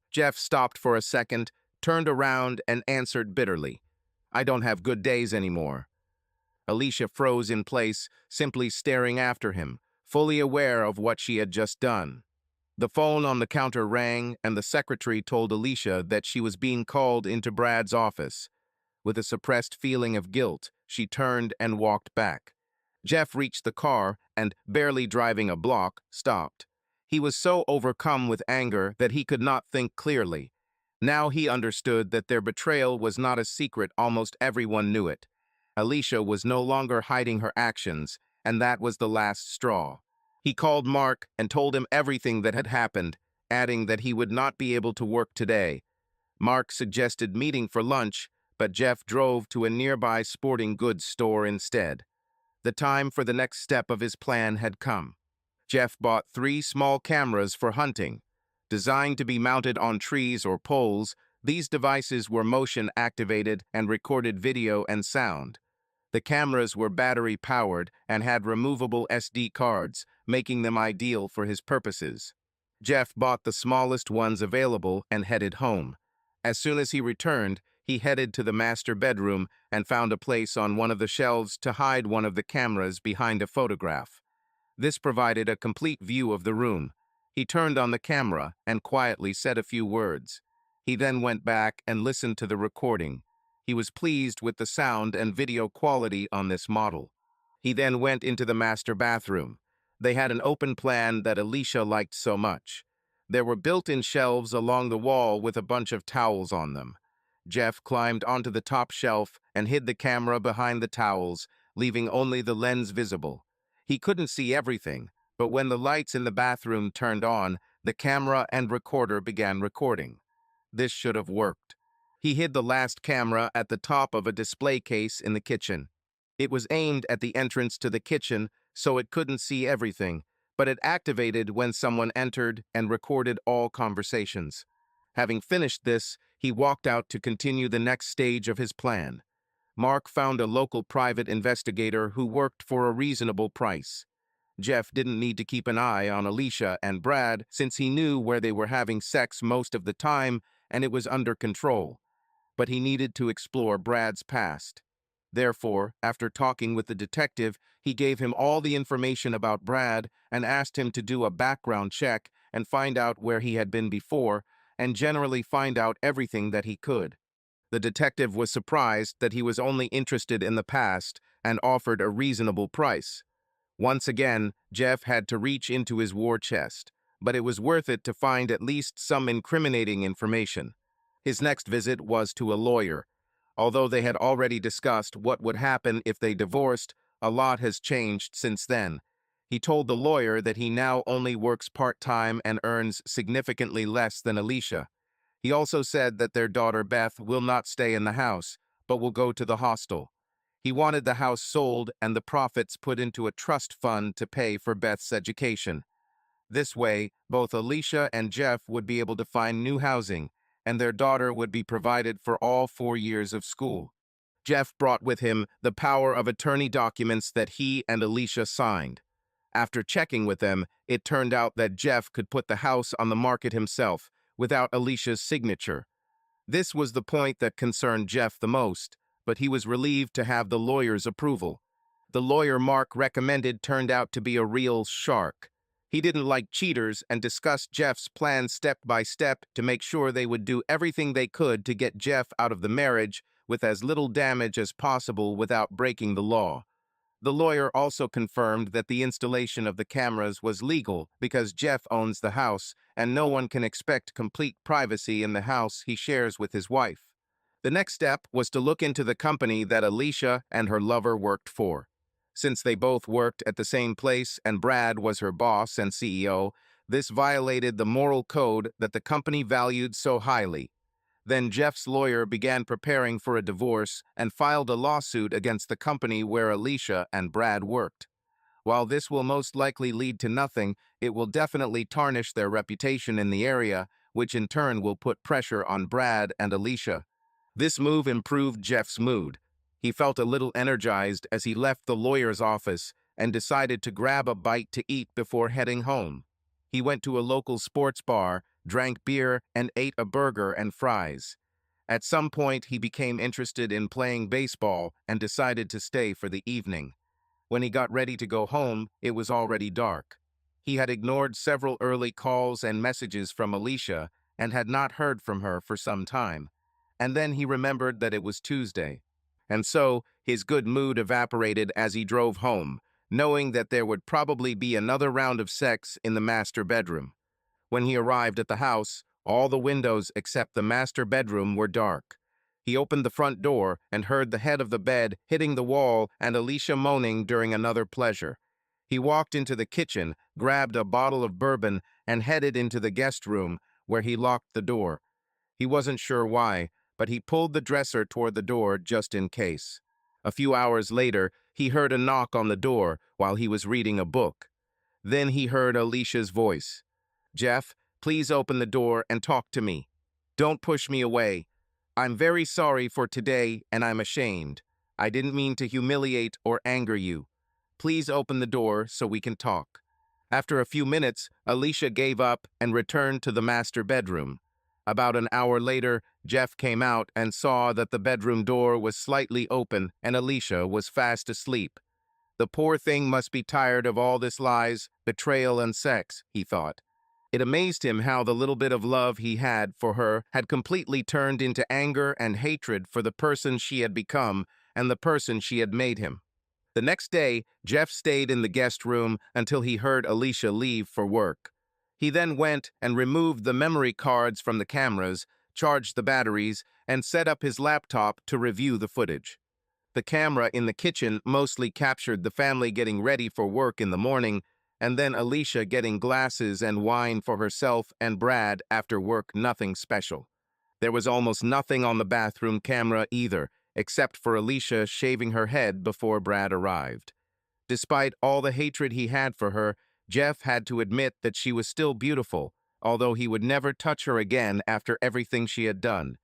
A: Jeff stopped for a second, turned around, and answered bitterly, "I don't have good days anymore." Alicia froze in place, simply staring after him, fully aware of what she had just done. The phone on the counter rang, and the secretary told Alicia that she was being called into Brad's office. With a suppressed feeling of guilt, she turned and walked back. Jeff reached the car and, barely driving a block, stopped. He was so overcome with anger that he could not think clearly. Now he understood that their betrayal was not a secret. Almost everyone knew it. Alicia was no longer hiding her actions, and that was the last straw. He called Mark and told him everything that had happened, adding that he would not be able to work today. Mark suggested meeting for lunch, but Jeff drove to a nearby sporting goods store instead. The time for the next step of his plan had come. Jeff bought 3 small cameras for hunting. Designed to be mounted on trees or poles, these devices were motion-activated and recorded video and sound. The cameras were battery-powered and had removable SD cards, making them ideal for his purposes. Jeff bought the smallest ones available and headed home. As soon as he returned, he headed to the master bedroom and found a place on one of the shelves to hide one of the cameras behind a photograph. This provided a complete view of the room. He turned on the camera and quietly said a few words. He then went back and listened to the recording. He was pleased with the sound and video quality on this model. He then went into the master bathroom. They had an open plan that Alicia liked so much. There were built-in shelves along the wall with a bunch of towels on them. Jeff climbed onto the top shelf and hid the camera behind the towels, leaving only the lens visible. He couldn't see everything, but when the lights in the bathroom turned on, the camera and recorder began recording. This should have worked. He hid the last camera at the top of a display case in the kitchen. It was aimed at the entrance to the kitchen, so it couldn't see everything, but it activated when someone entered and recorded all conversations. Having finished this, he walked out to continue the next stage of his plan. Mark found a local private investigator who worked for a reasonable price. Jeff didn't need to keep an eye on Alicia and Brad since he knew where they were having sex most of the time and it was under control. But he needed to explore Brad's past. Therefore, after talking with the detective, he gave him all the information about Brad and asked him to do a background check and find out where he had been before, and generally find out everything that he could. The detective was surprised that he was only interested in the past and offered a reasonable price. Once again, Jeff had to reach into his war chest, but it was worth it to find at least some incriminating information. His next visit was to a lawyer. Although they had already discussed what would happen if they divorced, a lot has changed since then. He told the lawyer that he now only works part-time and earns significantly less than Alicia. He also said that their daughter Beth will not stay in the house, but will go to the hostel. He wanted the house sold and the profits put into a trust fund to pay for Beth's education. This way, both Alicia and Jeff would be able to find new housing, and their daughter would be provided for all 4 years of school. Jeff brought with him the power of attorney documents that he and Alicia signed. After checking with them, it turned out that Jeff could put the house on the market himself, without Alicia's signature. This was the point that concerned Jeff the most, but he was relieved to have the lawyer's approval. The lawyer Mark recommended turned out to be a real shark. He didn't like cheaters and discussed Jeff's plan step by step to make sure they would do everything they could to get Jeff out of the marriage with as little damage as possible without breaking the law. The lawyer also confirmed that the installation of the cameras was legal because Jeff owns the house and no one can expect complete privacy in the house he shares with his wife. The next step was to look into the company that Alicia and her lover worked for. Since they both worked at the same place and Brad was her boss and CEO, this violated the moral code that the company valued so highly. Then Jeff's lawyer began preparing for a divorce and filed a lawsuit against the company where Alicia and Brad worked. While this will most likely lead to nothing, it will definitely tarnish their reputation in the area, which in turn will put pressure on Brad and Alicia. This move improved Jeff's mood. He felt a little energized as he left the lawyer's office and decided to grab a bite to eat before heading home. He went to a local sports bar, drank beer, and ate a burger and fries. At some point, he became interested in playing baseball and decided to stay for the evening. When he got ready to go home, it was already dark. He had ignored several early calls and messages from Alicia and had not heard from her for some time. And then he remembered that it was Tuesday. And so, his good mood evaporated as he drove home, knowing that there would probably be another round of sex in the master bedroom. When he arrived at the house, all the windows except the master bedroom were dark. He opened the front door and heard the head of the bed hitting the wall and Alicia moaning during another pleasure. He walked into the kitchen, grabbed a bottle of bourbon, and headed into the guest room, where he locked the door. He wasn't sure why, but he pulled the dresser toward the door just in case. A few hours later, he heard a knock on the door while he was reading a book. Then he heard Alicia's voice. "Jeff, please open the door and talk to me. Don't push me away. I'm very sorry for today, and I'm ashamed. I didn't mean to humiliate or anger you. Please open the door so we can talk." After a few minutes, Alicia gave up and returned to the master bedroom. About an hour later, Jeff came out and saw that the bedroom door was slightly open and Alicia was fast asleep. The poor thing must be tired of all this lies, betrayal, and sex, he thought. It amazed him how the little bit of love he had for her had completely turned into anger and hatred for the person she had become and the person she had made him. The next day, Jeff stayed in the guest room until he heard Alicia leave for work. He then went and removed the memory cards from the cameras, charged the batteries, and set up his laptop to review the footage. The camera in the kitchen mostly captured the family getting ready for work in the morning, and then Alicia getting glasses and wine for herself and Brad after work. Nothing special. There was almost nothing on the bathroom camera either, except for Alicia shaving her head before Brad arrived. Despite all the hatred he had for her, Jeff had to admit that she was still beautiful, although he would never touch her again after everything she had done.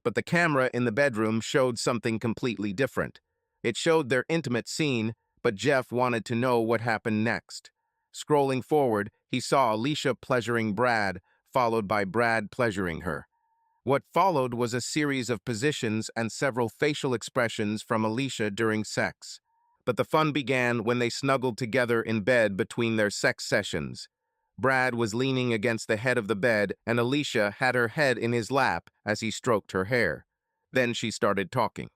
A: But the camera in the bedroom showed something completely different. It showed their intimate scene, but Jeff wanted to know what happened next. Scrolling forward, he saw Alicia pleasuring Brad, followed by Brad pleasuring her. What followed was a series of positions and several facial expressions from Alicia during sex. But the fun began when they snuggled together in bed between their sex sessions. Brad was leaning against the head of the bed, and Alicia had her head in his lap as he stroked her hair. Then she started talking.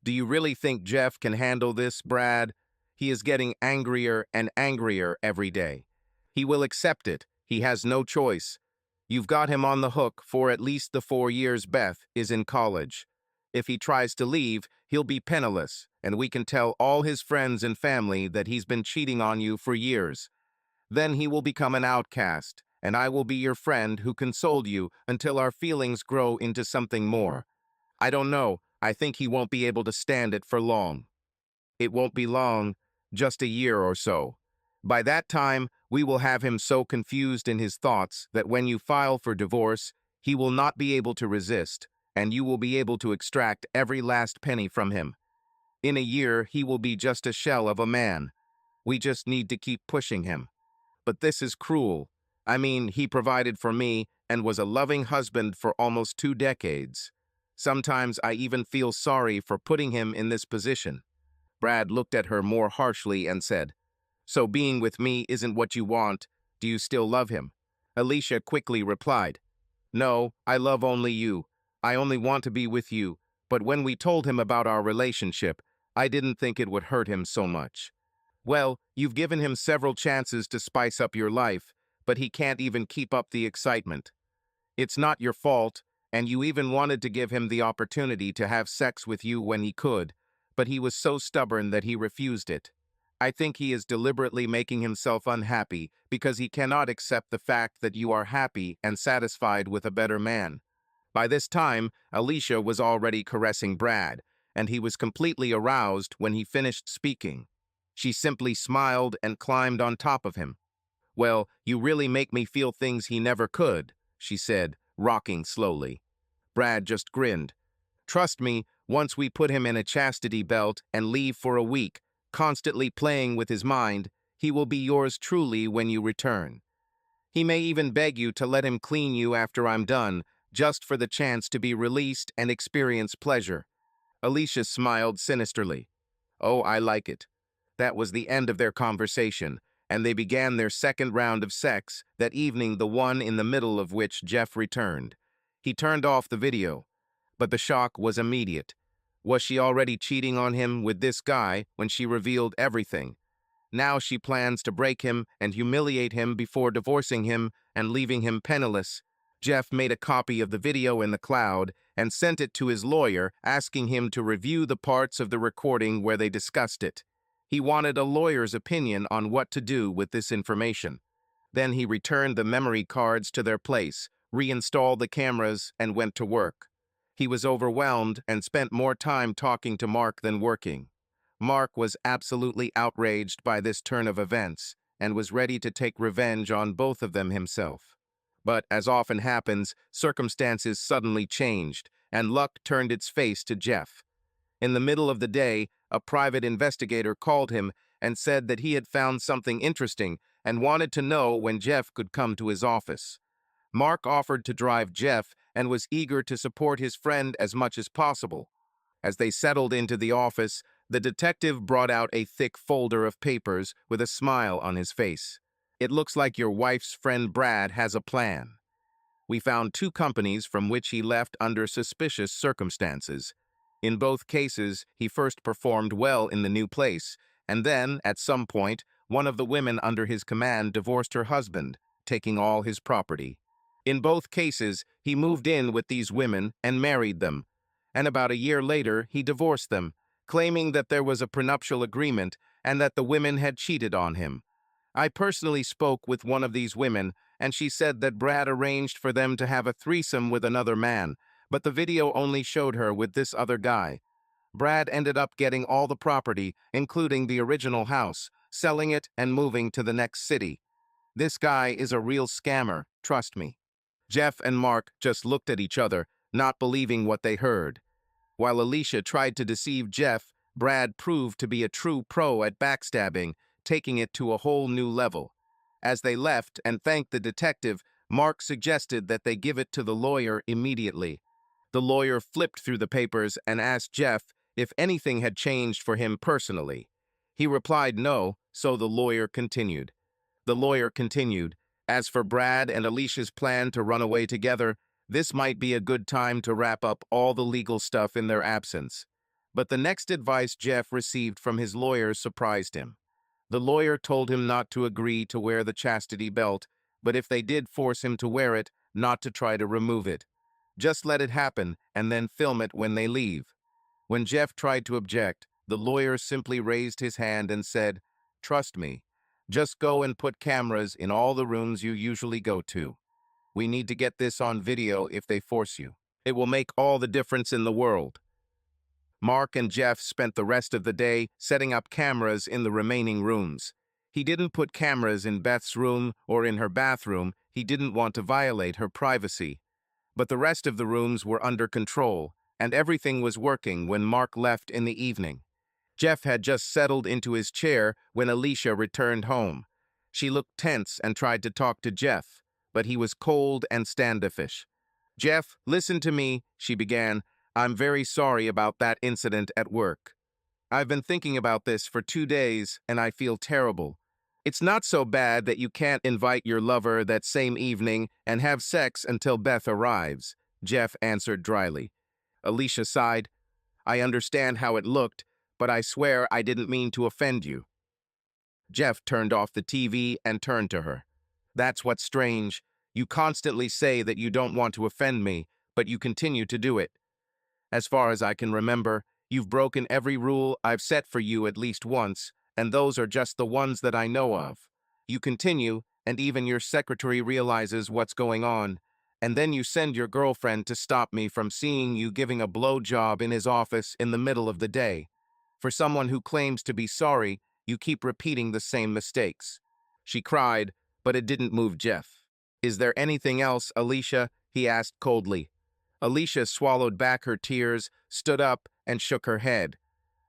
A: "Do you really think Jeff can handle this, Brad? He is getting angrier and angrier every day. He will accept it. He has no choice. You've got him on the hook for at least the 4 years Beth is in college. If he tries to leave, he'll be penniless, and we can tell all his friends and family that he's been cheating on you for years. Then he will become an outcast, and I will be your friend who consoled you until our feelings grow into something more. I don't know. I think he won't be able to stand it for long. It won't be long, just a year or so. By that time, we will have him so confused in his thoughts that when you file for divorce, he will not be able to resist, and you will be able to extract every last penny from him. In a year, he will be just a shell of a man. We just need to keep pushing him. But this is cruel. I mean, he provided for me and was a loving husband for almost 2 decades. Sometimes I even feel sorry for putting him in this position." Brad looked at her more harshly and said, "So being with me isn't what you want. Do you still love him?" Alicia quickly replied, "No, I love only you. I only want to be with you. But when we told him about our relationship, I didn't think it would hurt him so much." "Well, you've given him several chances to spice up your life, but he can't even keep up the excitement. It's not your fault, and you even wanted to give him the opportunity to have sex with you when he could, but he was so stubborn that he refused it. I think he is deliberately making himself unhappy because he cannot accept the fact that you are happy and satisfied with a better man." By this time, Alicia was already caressing Brad, and he was completely aroused when he finished speaking. She simply smiled and climbed on top of him. "Well, you really make me feel things he never could," she said, rocking slowly. Brad just grinned. "Trust me, once we put him in a chastity belt and leave for a week, constantly playing with his mind, he will be yours truly when you return. He may even beg you to let him clean you after I'm done, just for the chance to be released and experience pleasure." Alicia smiled sinisterly. "Oh, I like it." That was the end of their conversation, and they began their second round of sex, that evening, the one in the middle of which Jeff returned. He turned off the video, but the shock was immediate. Was she already cheating on him with this guy when she revealed everything? Now she plans to break him and humiliate him before divorcing him and leaving him penniless. Jeff made a copy of the video in the cloud and sent it to his lawyer, asking him to review the parts of the recording where they discussed it. He wanted a lawyer's opinion on what to do with this information. Then he returned the memory cards to their place, reinstalled the cameras, and went to work. He was overwhelmed and spent more time talking to Mark than working. Mark was absolutely outraged by this turn of events and was ready to take revenge on both of them himself. But, as often happens, circumstances suddenly changed, and luck turned its face to Jeff. In the middle of the day, a private investigator called him and said that he had found something interesting and wanted to know when Jeff could come to his office. Mark offered to drive Jeff and was eager to support his friend as much as possible. As they settled into the office, the detective brought out a thick folder of papers with a smile on his face. "It looks like your wife's friend Brad has a plan. We found 2 companies from which he left under suspicious circumstances. In both cases, he first performed well in the new place, and then, at some point, one of the women under his command divorced her husband, taking all his property. In both cases, he moved in with these women and married them, and about a year later, he divorced them, claiming that there was a prenuptial agreement and that the women had cheated on him. I personally spoke with one of these women, and she said that Brad arranged for them to have a threesome with another man, but the video only showed her with this other guy. Brad ended up getting all the property, including the original house, selling it and moving to the next city. This guy is a real scammer, trust me." Jeff and Mark just looked at each other, not believing what they heard. While Alicia tried to deceive Jeff, Brad proved to be a true pro at backstabbing, taking it to a whole new level. As they left and thanked the detective, Mark suggested that they give it to the lawyer immediately. The lawyer flipped through the papers and asked Jeff if anything had changed for him personally. He replied no, so the lawyer continued. The lawyer continued, "As for Brad and Alicia's plan to run away together, this might be a good time to wrap up all the legal stuff in their absence." But the next advice Jeff received from his lawyer surprised him. The lawyer told him not to agree to wear the chastity belt, but if they did force him to wear it, not to try to remove it. Just let it happen and then film it when they leave. When Jeff tried to object, the lawyer simply raised his hand and said, "Trust me, just go and put cameras in all the rooms you usually go to. We need to get this on video if they force you. It will make all the difference in the world." Mark and Jeff spent the rest of the day setting up cameras in the remaining rooms. He didn't put cameras in Beth's room or in her bathroom. He didn't want to violate her privacy. But the rest of the rooms were under control, and everything was working when Mark left in the evening. Jeff had just settled into his chair when Alicia returned home. She looked tense and tried to talk to Jeff, but he was cold and standoffish. "Jeff, listen to me," she began. "I'm very sorry about that incident at work. I've been thinking about this for 2 days, and I feel terrible. It's not so bad that you can't invite your lover that same evening and have sex until Beth arrives," Jeff answered dryly. Alicia sighed. "I understand how it looked, but I swear I didn't mean to offend you." Jeff turned off the TV and turned to her. "That's what's strange. You constantly say that you don't want to offend me, but you continue to do it. As far as I can remember, you've broken every rule I've set for you at least once, and those are just the ones that I know of. You continue, and even your secretary realizes what's going on, and then you send your girlfriend to stop me from seeing you giving a blowjob in his office in the middle of the day. For someone who claims to be sorry, you keep repeating the same mistakes." She cried, but it didn't move Jeff. "Is there anything else, Alicia?" he asked coldly. Alicia swallowed back her tears, stood up, and shook her head.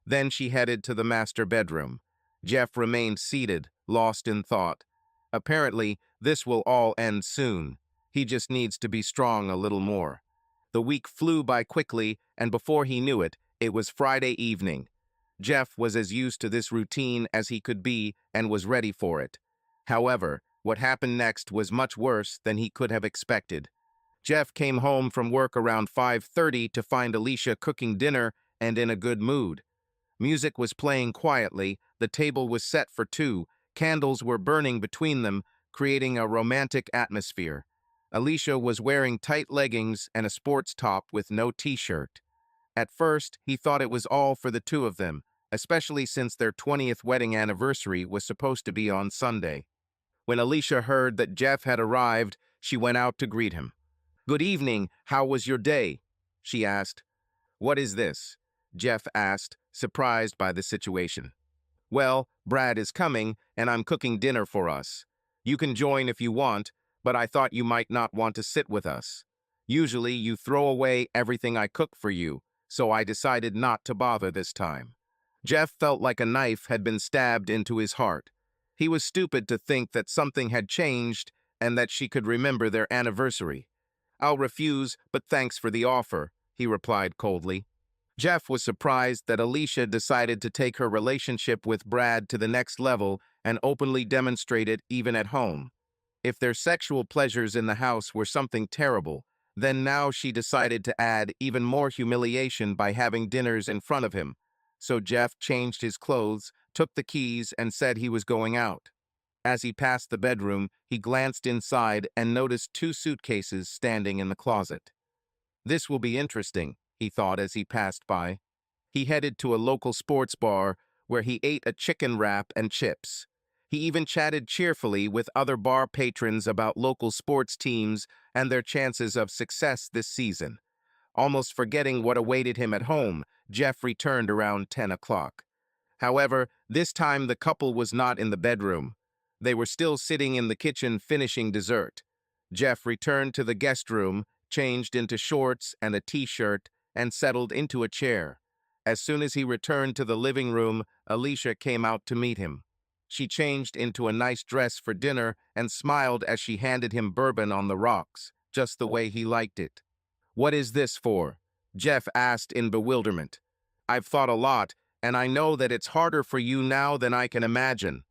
A: Then she headed to the master bedroom. Jeff remained seated, lost in thought. Apparently, this will all end soon. He just needs to be strong a little more. The week flew by quickly, and before he knew it, it was Friday evening. Jeff was as used to this routine as he could be and was ready for it. However, what happened next was much worse than he could have expected. Jeff came home from work around 5:30 to find Alicia cooking dinner and in a good mood. Music was playing quietly, the table was set for 2, candles were burning between them, creating a romantic atmosphere. Alicia was wearing tight leggings and a sports top with no t-shirt. At first, he thought it was all for the two of them, especially since their 20th wedding anniversary was supposed to be on Sunday. When Alicia heard that Jeff had arrived, she went out to greet him. "Good evening, how was your day?" she asked. "What is this?" Jeff asked, surprised by the situation. "Well, Brad is coming, and I'm cooking dinner for us. You can join if you want, but I thought you might not want to sit with us. Usually you throw away everything I cook for you, so I decided not to bother this time." Jeff felt like a knife had been stabbed into his heart. He was stupid to think that something had changed and that she could remember their anniversary. "I'll refuse, but thanks for the offer," he replied coldly. Jeff was surprised that Alicia decided to take her relationship with Brad to the next level and openly demonstrate it even at home. If their sexual pleasures in the house were something terrible, then now she decided to add even more humiliation by having dinners in front of him. So Jeff changed his clothes, took the keys, and said he was going out. As he passed the bedroom, he glanced inside and noticed two suitcases standing in the closet. "This will be interesting," he thought as he passed by. He headed to a local sports bar where he ate a chicken wrap and chips. He even chatted cheerfully with other bar patrons about local sports teams and their chances of success this season. Almost forgetting what awaited him at home, Jeff returned around 10 o'clock. However, this time the couple was not in the bedroom. They were still sitting in the kitchen finishing dessert. Jeff returned to the guest room, changed into shorts and a t-shirt, and settled into a chair. As soon as he returned to the living room, Alicia came out to meet him. She changed into a nice dress for dinner and smiled as she handed him bourbon on the rocks, just the way he liked it. "What is this for?" Jeff asked in bewilderment. "I've thought a lot, and I know that it's harder for you now than I can imagine.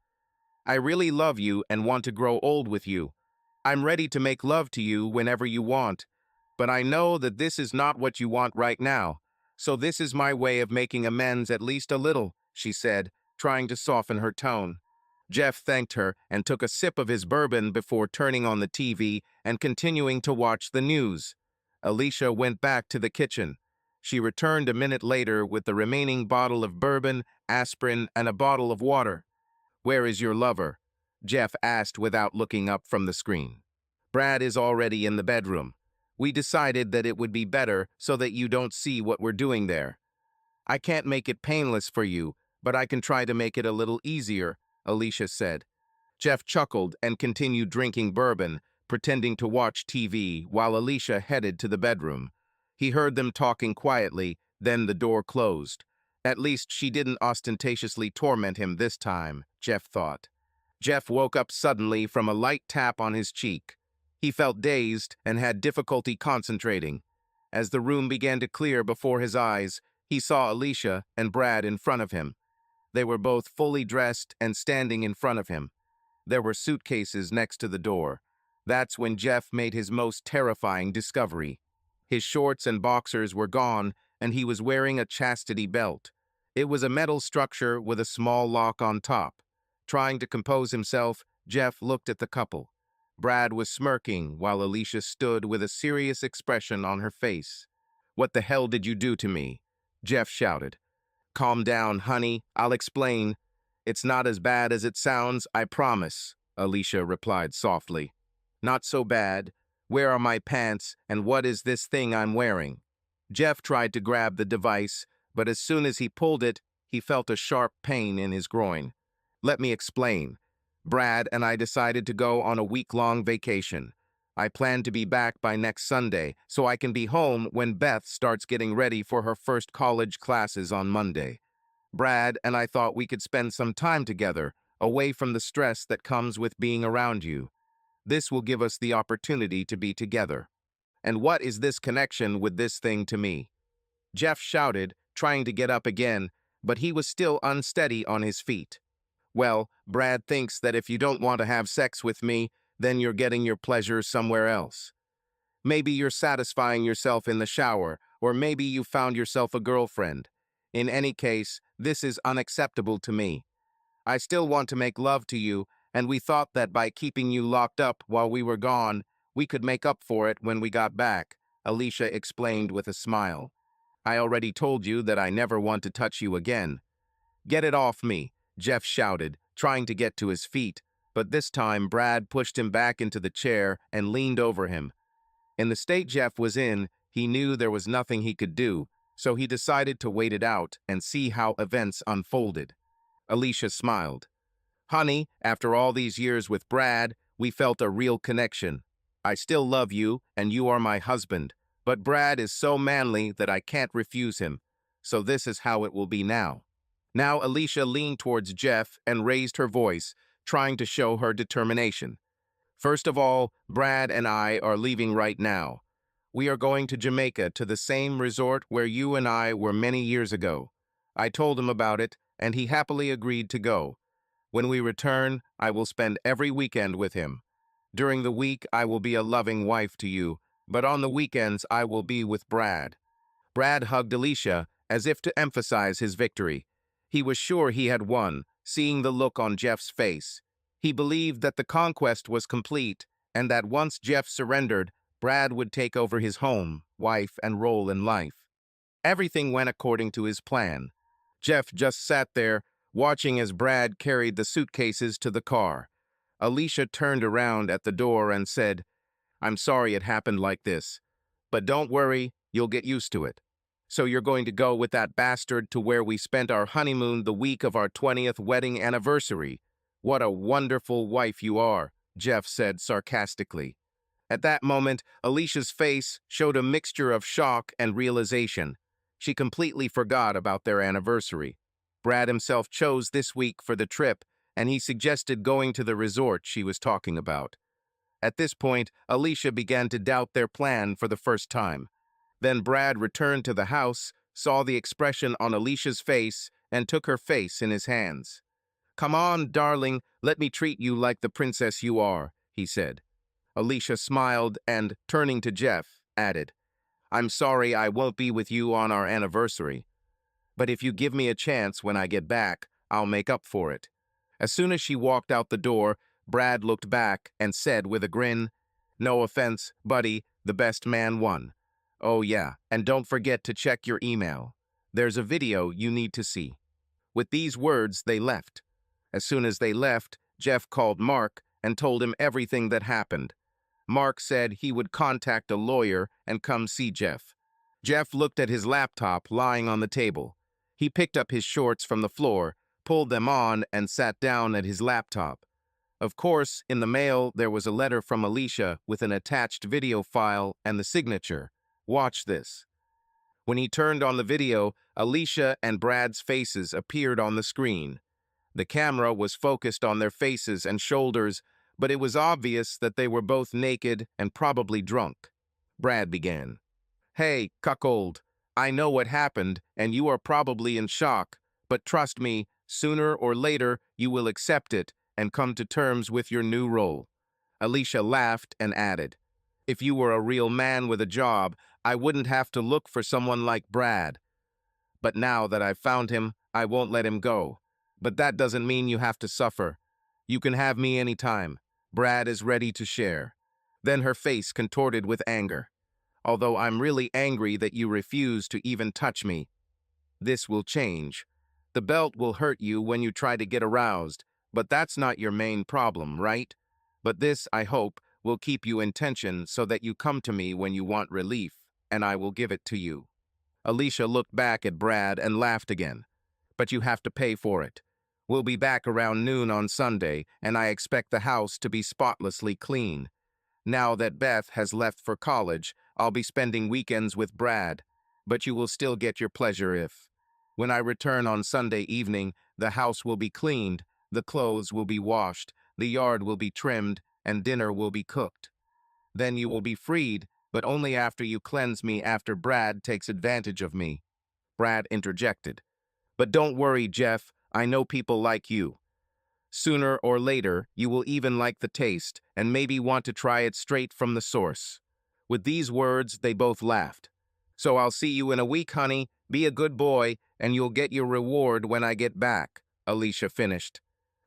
A: I really love you and want to grow old with you. I'm ready to make love to you whenever you want, but I know that this is not what you want right now, so this is my way of making amends at least a little," she said, trying to soften her tone. Jeff thanked her and took a sip of his bourbon before turning on the TV and continuing to watch the news. Alicia went back to the kitchen. She returned a minute later with the remaining bottle of bourbon, aspirin, and a bottle of water. "Where is your lover?" Jeff asked without looking up from the screen. "Brad is already in the bedroom. We decided that it would be better so that you don't see what we're doing there. I can't make it painless for you, but I can try to make it a little easier," Alicia said. Jeff chuckled and continued drinking bourbon, pretending to watch TV while Alicia headed to the bedroom. He heard them talking quietly, then the door closed. At least she didn't ostentatiously torment him this time, Jeff thought. Jeff woke up suddenly from a light tap on his cheek. He felt dazed and had difficulty concentrating. As the room began to clear before his eyes, he saw Alicia and Brad in front of him. They were both fully dressed and standing in front of him. There were suitcases next to the door. That's when Jeff made his most terrifying discovery. His shorts and boxers were gone, and he was wearing a chastity belt. It was a metal structure with a small lock on top. Trying to compose himself, Jeff looked at the couple. Brad was smirking while Alicia stood with a serious expression on her face. "What the hell did you do to me?" Jeff shouted. "Calm down, honey. I'll explain. It's not as bad as it sounds, I promise," Alicia replied softly. "Not so bad. Where are my pants, and what is this thing I'm wearing?" Jeff tried to grab the device, but as soon as he pulled it, he felt a sharp pain in his groin. "Let me explain. Brad and I decided to go on a week-long vacation. I plan to be back by next Sunday, so I can be home when Beth starts getting ready for her first college classes on Monday. Brad and I thought we could spend some time together, away from the stress that comes with being around you. This will give us the opportunity to be together. And what is this connection with this thing to me?" Jeff shouted, trying to get up again, but he was still unsteady on his feet. "Well, Brad thinks that if you don't want to have sex with me, then you're getting your pleasure somewhere else. Maybe you're satisfying yourself in the shower, or maybe you found yourself a girlfriend. In any case, this is unacceptable to me. I still want to make love to you, and we thought that by keeping you locked up while we were gone, We could make up for it when we got back, Alicia explained with a smile. I already told you that I never want to touch you again. Get it off me, Jeff shouted, trying to get to his feet, but this time Brad pushed him back into the chair and leaned over him. In the state Jeff was in, he knew there was nothing he could do, so he decided to wait it out and see how events unfolded. Alicia smiled. Honey, after all these years with Brad, we felt a real connection. I still love you, and you are my husband, but Brad is so manly that I can't refuse him. So this is how it will be now. Now Alicia leaned towards Jeff and raised her voice, trying to show her determination. First of all, Brad and I are leaving right now. We are going to Jamaica to the same resort where you and I were many years ago. I told him about it, and he happily agreed to go. When we return, I will spend every weekend with him. During the week, I will be a loving wife to you, but on the weekends, I will be with Brad. Brad hugged Alicia as if to emphasize his victory. He was sure he had won, seeing the look on Jeff's face. He believed that the conquest was complete, and that once Jeff surrendered, Brad would take over his home, wife, and role in life. Everything went according to his plan. Jeff just sat there, watching as Brad carried the suitcases to the car. Alicia turned around at the door and said, I'm sorry it happened like this, but don't worry, you'll get used to it. So you're going to go with that bastard to where we spent our honeymoon the week of our 20th wedding anniversary. What a wonderful wife you are, Jeff said sarcastically. At that moment, Alicia's face showed a mixture of shock and realization. She completely forgot about their anniversary. Brad himself chose this week for the trip, and he suggested going to the resort she was talking about. At this point, Alicia began to doubt their plan for the first time. Then Brad returned to the house, saw the expression on Alicia's face, and took her face in his hands. Come on, darling, let me treat you like the princess you are, he said. Alicia smiled and, turning to Jeff, added, I'm sorry I won't be with you on our anniversary. But if you give me a chance when I get back, I'll make up for it. As soon as she walked out the door, Brad looked back and said with a grin, No offense, buddy, the best man won. Oh yeah, and don't forget to check your email. There's a video you need to see. With these words, they left. As soon as they left, Jeff called Mark and told him everything that happened. Mark said he would contact a lawyer and come see Jeff. Jeff looked at his laptop lying on the table. He picked up his shorts from the floor, pulled them on, and sat down at his laptop. Of course, in the mail, there was a letter from Alicia with an attached video file and the signature. Watch this. When he turned on the video, Alicia and Brad's faces appeared on the screen. The camera was focused on their faces and shoulders, but it was obvious that they were both naked and probably drunk. Brad began. Hey, cuckold, I know what happened, and you are probably in shock, but trust me, sooner or later you will accept it and come to terms with your new role. Alicia laughed and added, If you were a real man with a job, I wouldn't have to look for someone like Brad. But now that I've found him, I won't let him go. But that doesn't mean you have to suffer. You can have me anytime. Brad is ready to share. Then her face contorted with anger. Although I'm really angry that you refuse to even touch me. This will change. The belt will hurt you when you try to get aroused, but that's not your main problem, right? But this, I hope, will keep you in tension so that you come to me when you want relief, and I will give it to you. Alicia looked back at Brad and laughed again. But you have to pay for it. We'll be back around noon on Sunday, and I expect the house to be spotlessly clean. Now that Beth has left for college, I'll be spending weekends with Brad, but you will still get your pleasure if. When I return on Sunday evening, the house will be cleaned, the clothes will be washed, the yard will be trimmed, and dinner will be cooked. Then you will be freed, but only after you cleanse me after Brad takes advantage of me. Brad interjected. But don't worry, Jeff, I know people like you. Sooner or later, you will even like the taste and maybe want to try it straight from the source. With these words, they both laughed. So I'll see you in a week, honey. Be a good boy, and you'll get your reward when I get back, Alicia finished.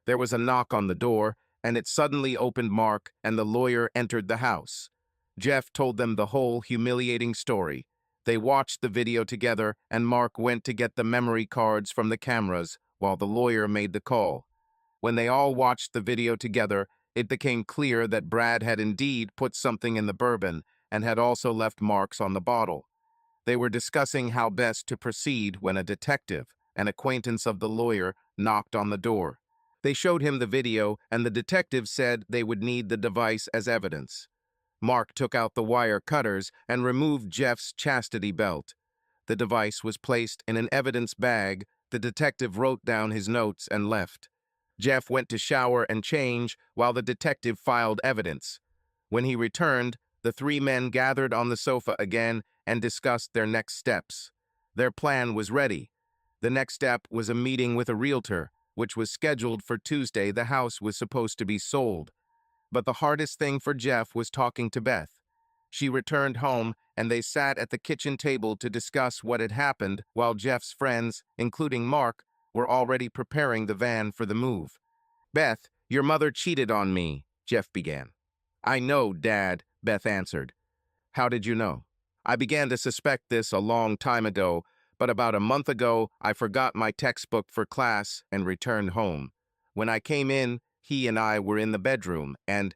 A: There was a knock on the door, and it suddenly opened Mark, and the lawyer entered the house. Jeff told them the whole humiliating story. They watched the video together, and Mark went to get the memory cards from the cameras while the lawyer made the call. When they all watched the video together, it became clear that Brad had indeed put something in the bourbon and had also left marks on the bottle. They were discussing how best to proceed when a detective, an acquaintance of the lawyer, knocked on the door. They showed him the video, and the detective said they would need the device as evidence. Mark took out the wire cutters and removed Jeff's chastity belt. The device was placed in an evidence bag. The detective wrote down his notes and left. Jeff went to shower and change while the detective filed evidence. When he returned, the three men gathered on the sofa again and discussed their next steps. Their plan was ready. The next step was a meeting with a realtor, which was scheduled for Tuesday. The house was supposed to be sold. But the hardest thing for Jeff was talking to Beth. She returned home, and they sat at the kitchen table to discuss what had happened while Jeff's friends, including Mark, were already preparing the van for the move. "Beth, your mother cheated on me," Jeff began. "I know, Dad," Beth answered. "How did you know?" "I began to suspect this a long time ago, but about a month ago, I forgot my textbook for class and returned home. When I came in, he and I were in the bedroom, and,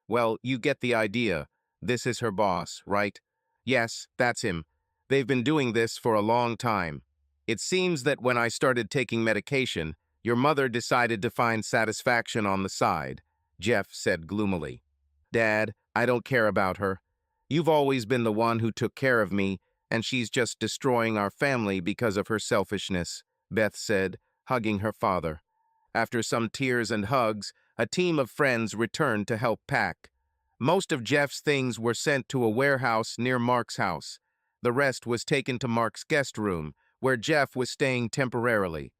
A: well, you get the idea. This is her boss, right?" "Yes, that's him. They've been doing this for a long time. It seems that when I started taking medication, your mother decided to find satisfaction on the side," Jeff said gloomily. "Dad, I don't care about her. You've always been the one who took care of me, and she's just destroying our family because of her selfishness," Beth said, hugging her father. After some tears and hugs, a team of friends returned to help pack. Most of Jeff's things were sent to a warehouse near Mark's house. The rest was taken to Mark's guest room, where Jeff was staying temporarily.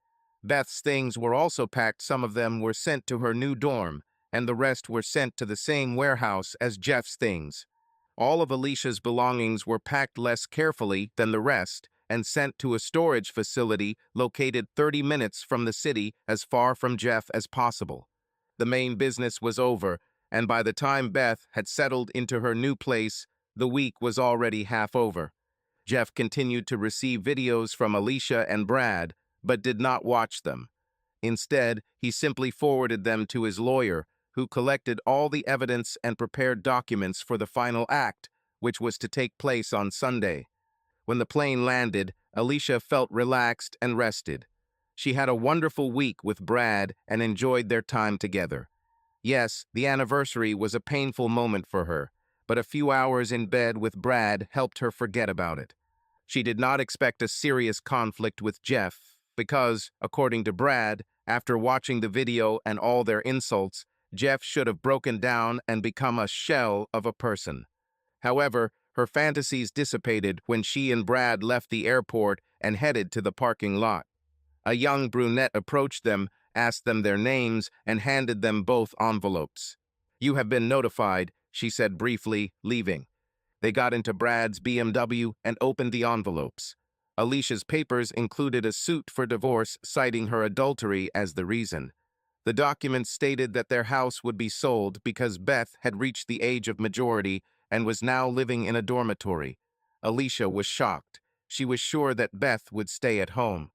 A: Beth's things were also packed. Some of them were sent to her new dorm, and the rest were sent to the same warehouse as Jeff's things. All of Alicia's belongings were packed less carefully than the rest and sent to a storage facility located 30 minutes from the city, as far from Jeff as possible. The main business was over, and by the time Beth had settled into her new place, the week was already half over. Jeff continued to receive videos from Alicia and Brad, but did not watch them. Instead, he simply forwarded them to his lawyer, who collected all the evidence and prepared documents for the final act, which was to take place on Sunday. When the plane landed, Alicia felt relaxed and rested. She had a wonderful week with Brad and enjoyed their time together. Yes, the anniversary was a painful moment for her, but a few hours in bed with Brad helped her forget about it. She did not expect a serious conflict with Jeff because, according to Brad, after watching the video and all their insults, Jeff should have broken down and become a shell of a person. However, her fantasies dissipated when she and Brad left the airport and headed to the parking lot. A young brunette approached them, asked them their names, and handed them both envelopes. "You have been notified," she said briefly, leaving. They got into Brad's BMW and opened the envelopes. Alicia's papers included a suit for divorce, citing her adultery as the reason. The documents stated that their house would be sold because Beth had reached the age of majority and was now living in a dormitory. Alicia was shocked. She was sure that Beth would stay at home.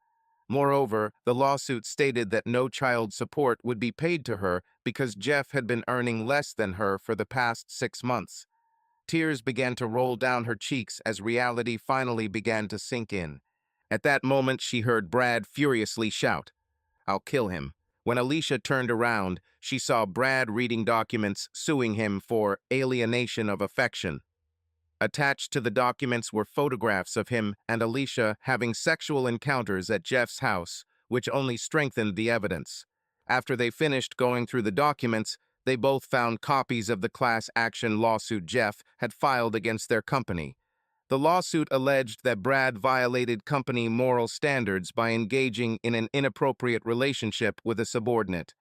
A: Moreover, the lawsuit stated that no child support would be paid to her because Jeff had been earning less than her for the past 6 months. Tears began to roll down her cheeks as reality finally began to sink in. At that moment, she heard Brad furiously shout, "I'll kill him." When Alicia turned around, she saw Brad reading documents suing him for alienation of affection. Attached to the documents were photographs of him and Alicia having sexual encounters at Jeff's house, which only strengthened the evidence. After they finished going through the documents, they both found copies of the class action lawsuit Jeff had filed against their company. The lawsuit alleged that Brad violated company moral standards by engaging in an inappropriate relationship with a subordinate.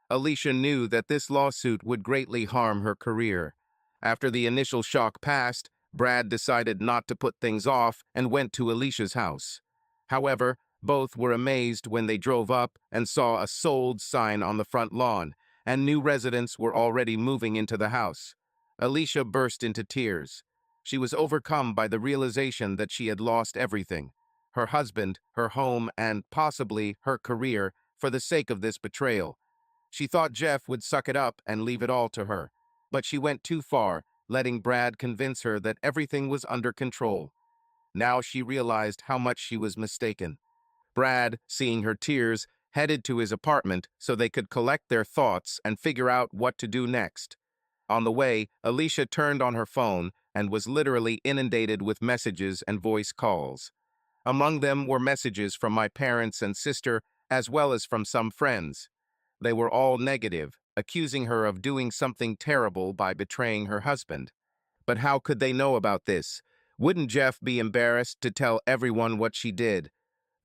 A: Alicia knew that this lawsuit would greatly harm her career. After the initial shock passed, Brad decided not to put things off and went to Alicia's house. However, both were amazed when they drove up and saw a sold sign on the front lawn, and new residents were already moving into the house. Alicia burst into tears. She was overcome by the realization that she had lost everything: her husband, her home, and, possibly, her career, for the sake of this betrayal. She thought Jeff would suck it up and leave it all to her. But she went too far, letting Brad convince her that everything was under control. Now she realized how much she was mistaken. Brad, seeing her tears, headed to his apartment so they could collect their thoughts and figure out what to do next. On the way, Alicia turned on her phone and was literally inundated with messages and voice calls. Among them were messages from my parents and sister, as well as from some friends. They were all negative, accusing her of doing something terrible by betraying her husband. But how could they know about this? Wouldn't Jeff be embarrassed to tell everyone what she did?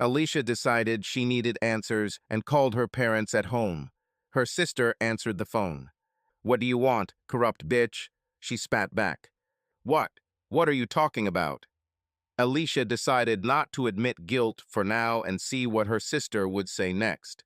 A: Alicia decided she needed answers and called her parents at home. Her sister answered the phone. "What do you want, corrupt bitch?" She spat back. "What? What are you talking about?" Alicia decided not to admit guilt for now and see what her sister would say next.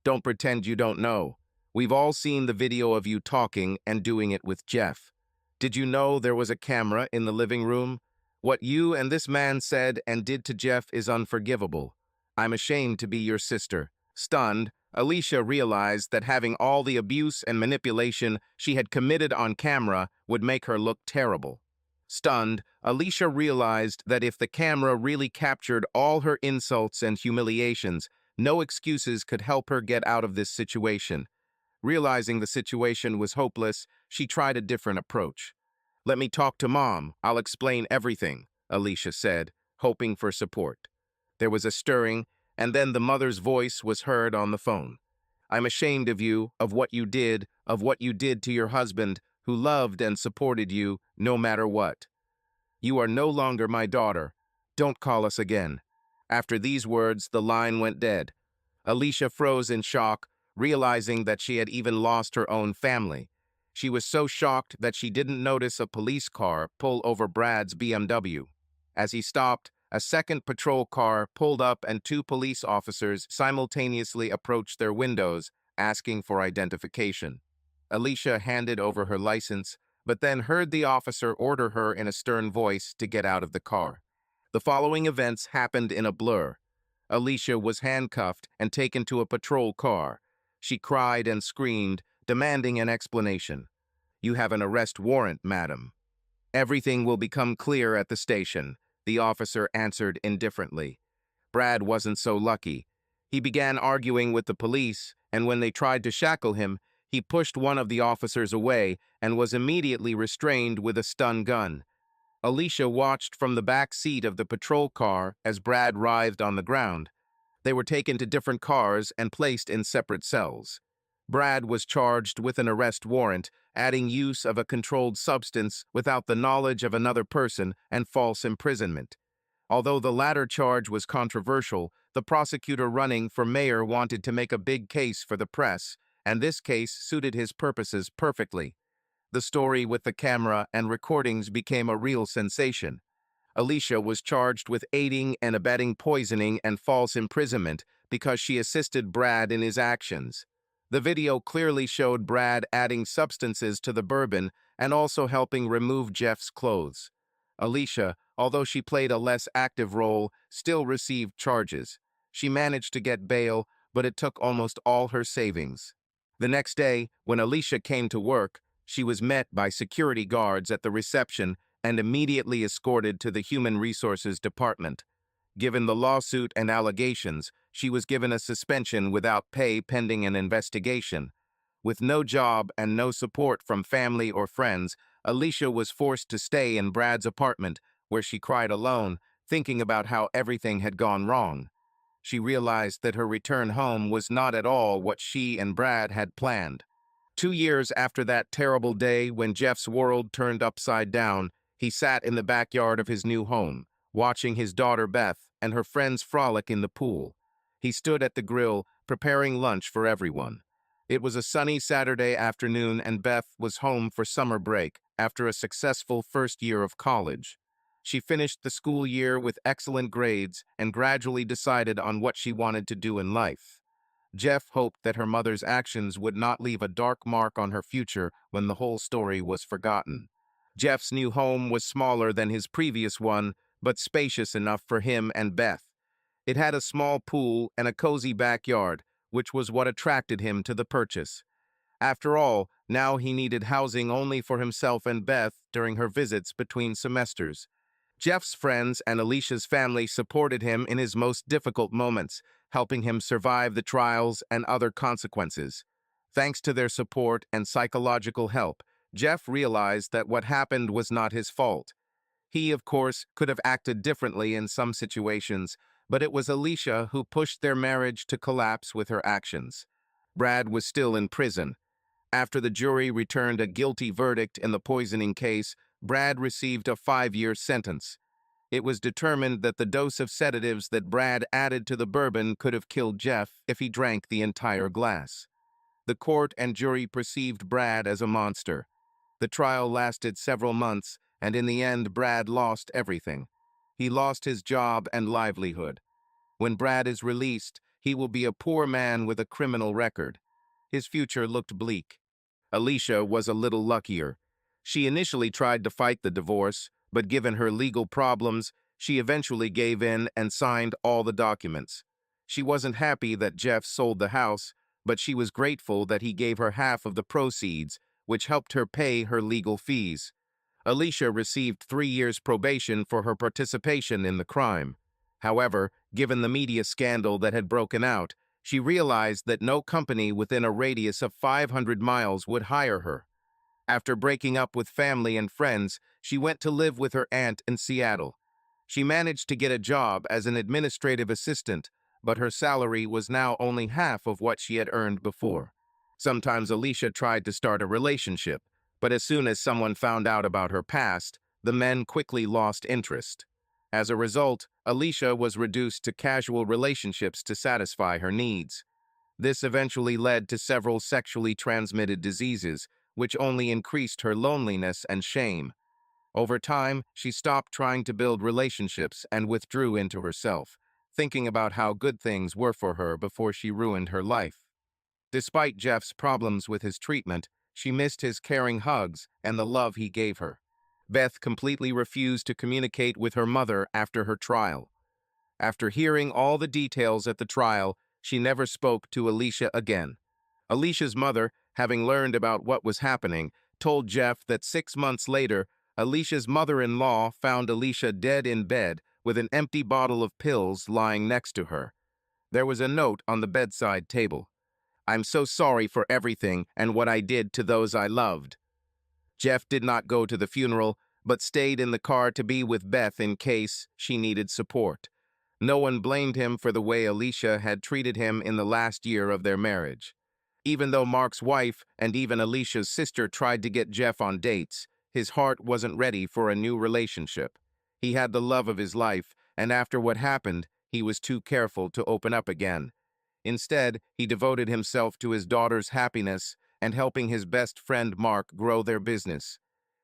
A: "Don't pretend you don't know. We've all seen the video of you talking and doing it with Jeff. Did you know there was a camera in the living room? What you and this man said and did to Jeff is unforgivable. I'm ashamed to be your sister." Stunned, Alicia realized that having all the abuse and manipulation she had committed on camera would make her look terrible. Stunned, Alicia realized that if the camera really captured all her insults and humiliations, no excuses could help her get out of this situation. Realizing the situation was hopeless, she tried a different approach. "Let me talk to Mom. I'll explain everything," Alicia said, hoping for support. There was a stirring, and then the mother's voice was heard on the phone. "I'm ashamed of you, of what you did to your husband, who loved and supported you no matter what. You are no longer my daughter. Don't call us again." After these words, the line went dead. Alicia froze in shock, realizing that she had even lost her own family. She was so shocked that she didn't notice a police car pull over Brad's BMW. As he stopped, a second patrol car pulled up and two police officers simultaneously approached their windows, asking for identification. Alicia handed over her license, but then heard the officer order her in a stern voice to get out of the car. The following events happened in a blur. Alicia was handcuffed and taken to a patrol car. She cried and screamed, demanding an explanation. "You have an arrest warrant, madam." "Everything will become clear at the station," the officer answered indifferently. Brad wasn't so lucky. He began arguing with the police, and when they tried to shackle him, he pushed one of the officers away and was immediately restrained with a stun gun. Alicia watched from the back seat of the patrol car as Brad writhed on the ground. They were taken to different cars and placed in separate cells. Brad was charged with an arrest warrant, adding use of a controlled substance without the knowledge of another person, and false imprisonment. Although the latter charge was controversial, the prosecutor running for mayor wanted to make a big case for the press, and this case suited his purposes perfectly. The story with the camera and recordings became a real sensation. Alicia was charged with aiding and abetting poisoning and false imprisonment because she assisted Brad in his actions. The video clearly showed Brad adding substances to the bourbon and also helping remove Jeff's clothes. Alicia, although she played a less active role, still received charges. She managed to get bail, but it took almost all her savings. The next day, when Alicia came to work, she was met by security guards at the reception and immediately escorted to the Human Resources Department. Given the lawsuit and allegations, she was given a suspension without pay pending an investigation. With no job and no support from family or friends, Alicia was forced to stay in Brad's apartment, where she cried alone, thinking about how everything had gone wrong. She realized that her return home was not at all what she and Brad had planned. 2 years after that terrible day when Jeff's world turned upside down, he sat in the backyard of his new home, watching his daughter Beth and her friends frolic in the pool. He stood at the grill, preparing lunch for everyone. It was a sunny Saturday afternoon and Beth was home for summer break after a successful first year of college. She finished the school year with excellent grades and gradually decided on what she wanted to do in life. Jeff hoped that her mother's actions would not leave a dark mark on her future when the whole story was forgotten. Jeff's new home was smaller than his previous one, but spacious enough for him and Beth. It had a small pool and a cozy backyard, which was what attracted him to the purchase. After all, now he needed housing only for himself and Beth during her visits between semesters. Jeff's friends and Alicia's family supported him in his most difficult moments, helping him survive the trials and other consequences. Thanks to their support and psychological help, Jeff realized that what happened was not his fault. He, of course, could have acted differently in some situations, but it was Alicia who pushed their marriage to collapse with her actions. Brad was still in prison. After the jury returned a guilty verdict in the poisoning case, Brad received a 5-year sentence. It was determined that the dose of sedatives that Brad added to the bourbon could have killed Jeff if he drank the entire glass. The court and jury perceived Brad as a monster. The trial lasted several months, and in the end, Brad lost everything. He lost his job and livelihood. When Brad is released, he will be a poor man with a criminal record. His future looked bleak. Alicia was a little luckier. She initially tried to fight the divorce, but given her legal problems, she eventually gave in and signed all the documents. She wasn't happy that Jeff sold the house, but she was grateful that he gave her half of the proceeds, which helped her pay her legal fees. Alicia received 3 years probation for her participation in the crime. However, given the media scandal that had broken out, she realized that no company within a radius of 500 miles would hire her. After breaking up with family and friends, she went to live with her aunt in Seattle. She managed to get a job as an administrative assistant, but her salary was now only half of what she had earned before. Sometimes Alicia tried to start a relationship, but as soon as someone found out about her past, the men quickly lost interest. As a result, Alicia was reduced to casual relationships to satisfy her needs. This eventually led to several sexually transmitted diseases, which only increased her loneliness and shame. Over time, she stopped trying to build relationships and withdrew into herself, thinking about how good things were for her before she ruined her life. Despite Jeff's problems with his treatment, she missed his caring hugs and the love he gave her. Beth completely refused to communicate with her mother after her trial. After hearing all the details at the trial, she never spoke to Alicia again. Alicia's mother, having learned about what was happening, told Jeff that 6 months later, Alicia's mother-in-law found Alicia dead in bed with an empty bottle of pills lying next to her. There was a note on the bedside table. "I'm so sorry for everything and what I did to those I loved." Jeff did not go to the funeral, but stayed in the car to be with Beth in case she needed support. No one blamed him for the way Alicia had treated him in the last year of their marriage. Even though Mark's wife and even Alicia's sister tried to get Jeff on dates, his heart wasn't ready for a new relationship. He had the love of his life, and after what happened, he was too careful to open up again. Instead, he devoted himself to his daughter's happiness and helping his best friend Mark grow their business.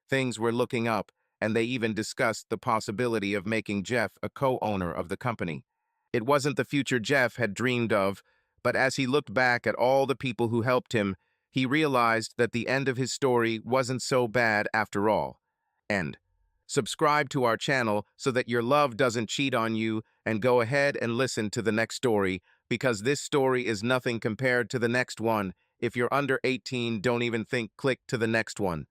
A: Things were looking up, and they even discussed the possibility of making Jeff a co-owner of the company. It wasn't the future Jeff had dreamed of, but as he looked back at all the people who helped him, he realized that the end of his story wasn't so bad after all. End. Subscribe to our channel so that your love doesn't cheat on you, and go ahead and listen to the next story, because this story is nothing compared to the next one. If you're under 18, don't even think click to the next one.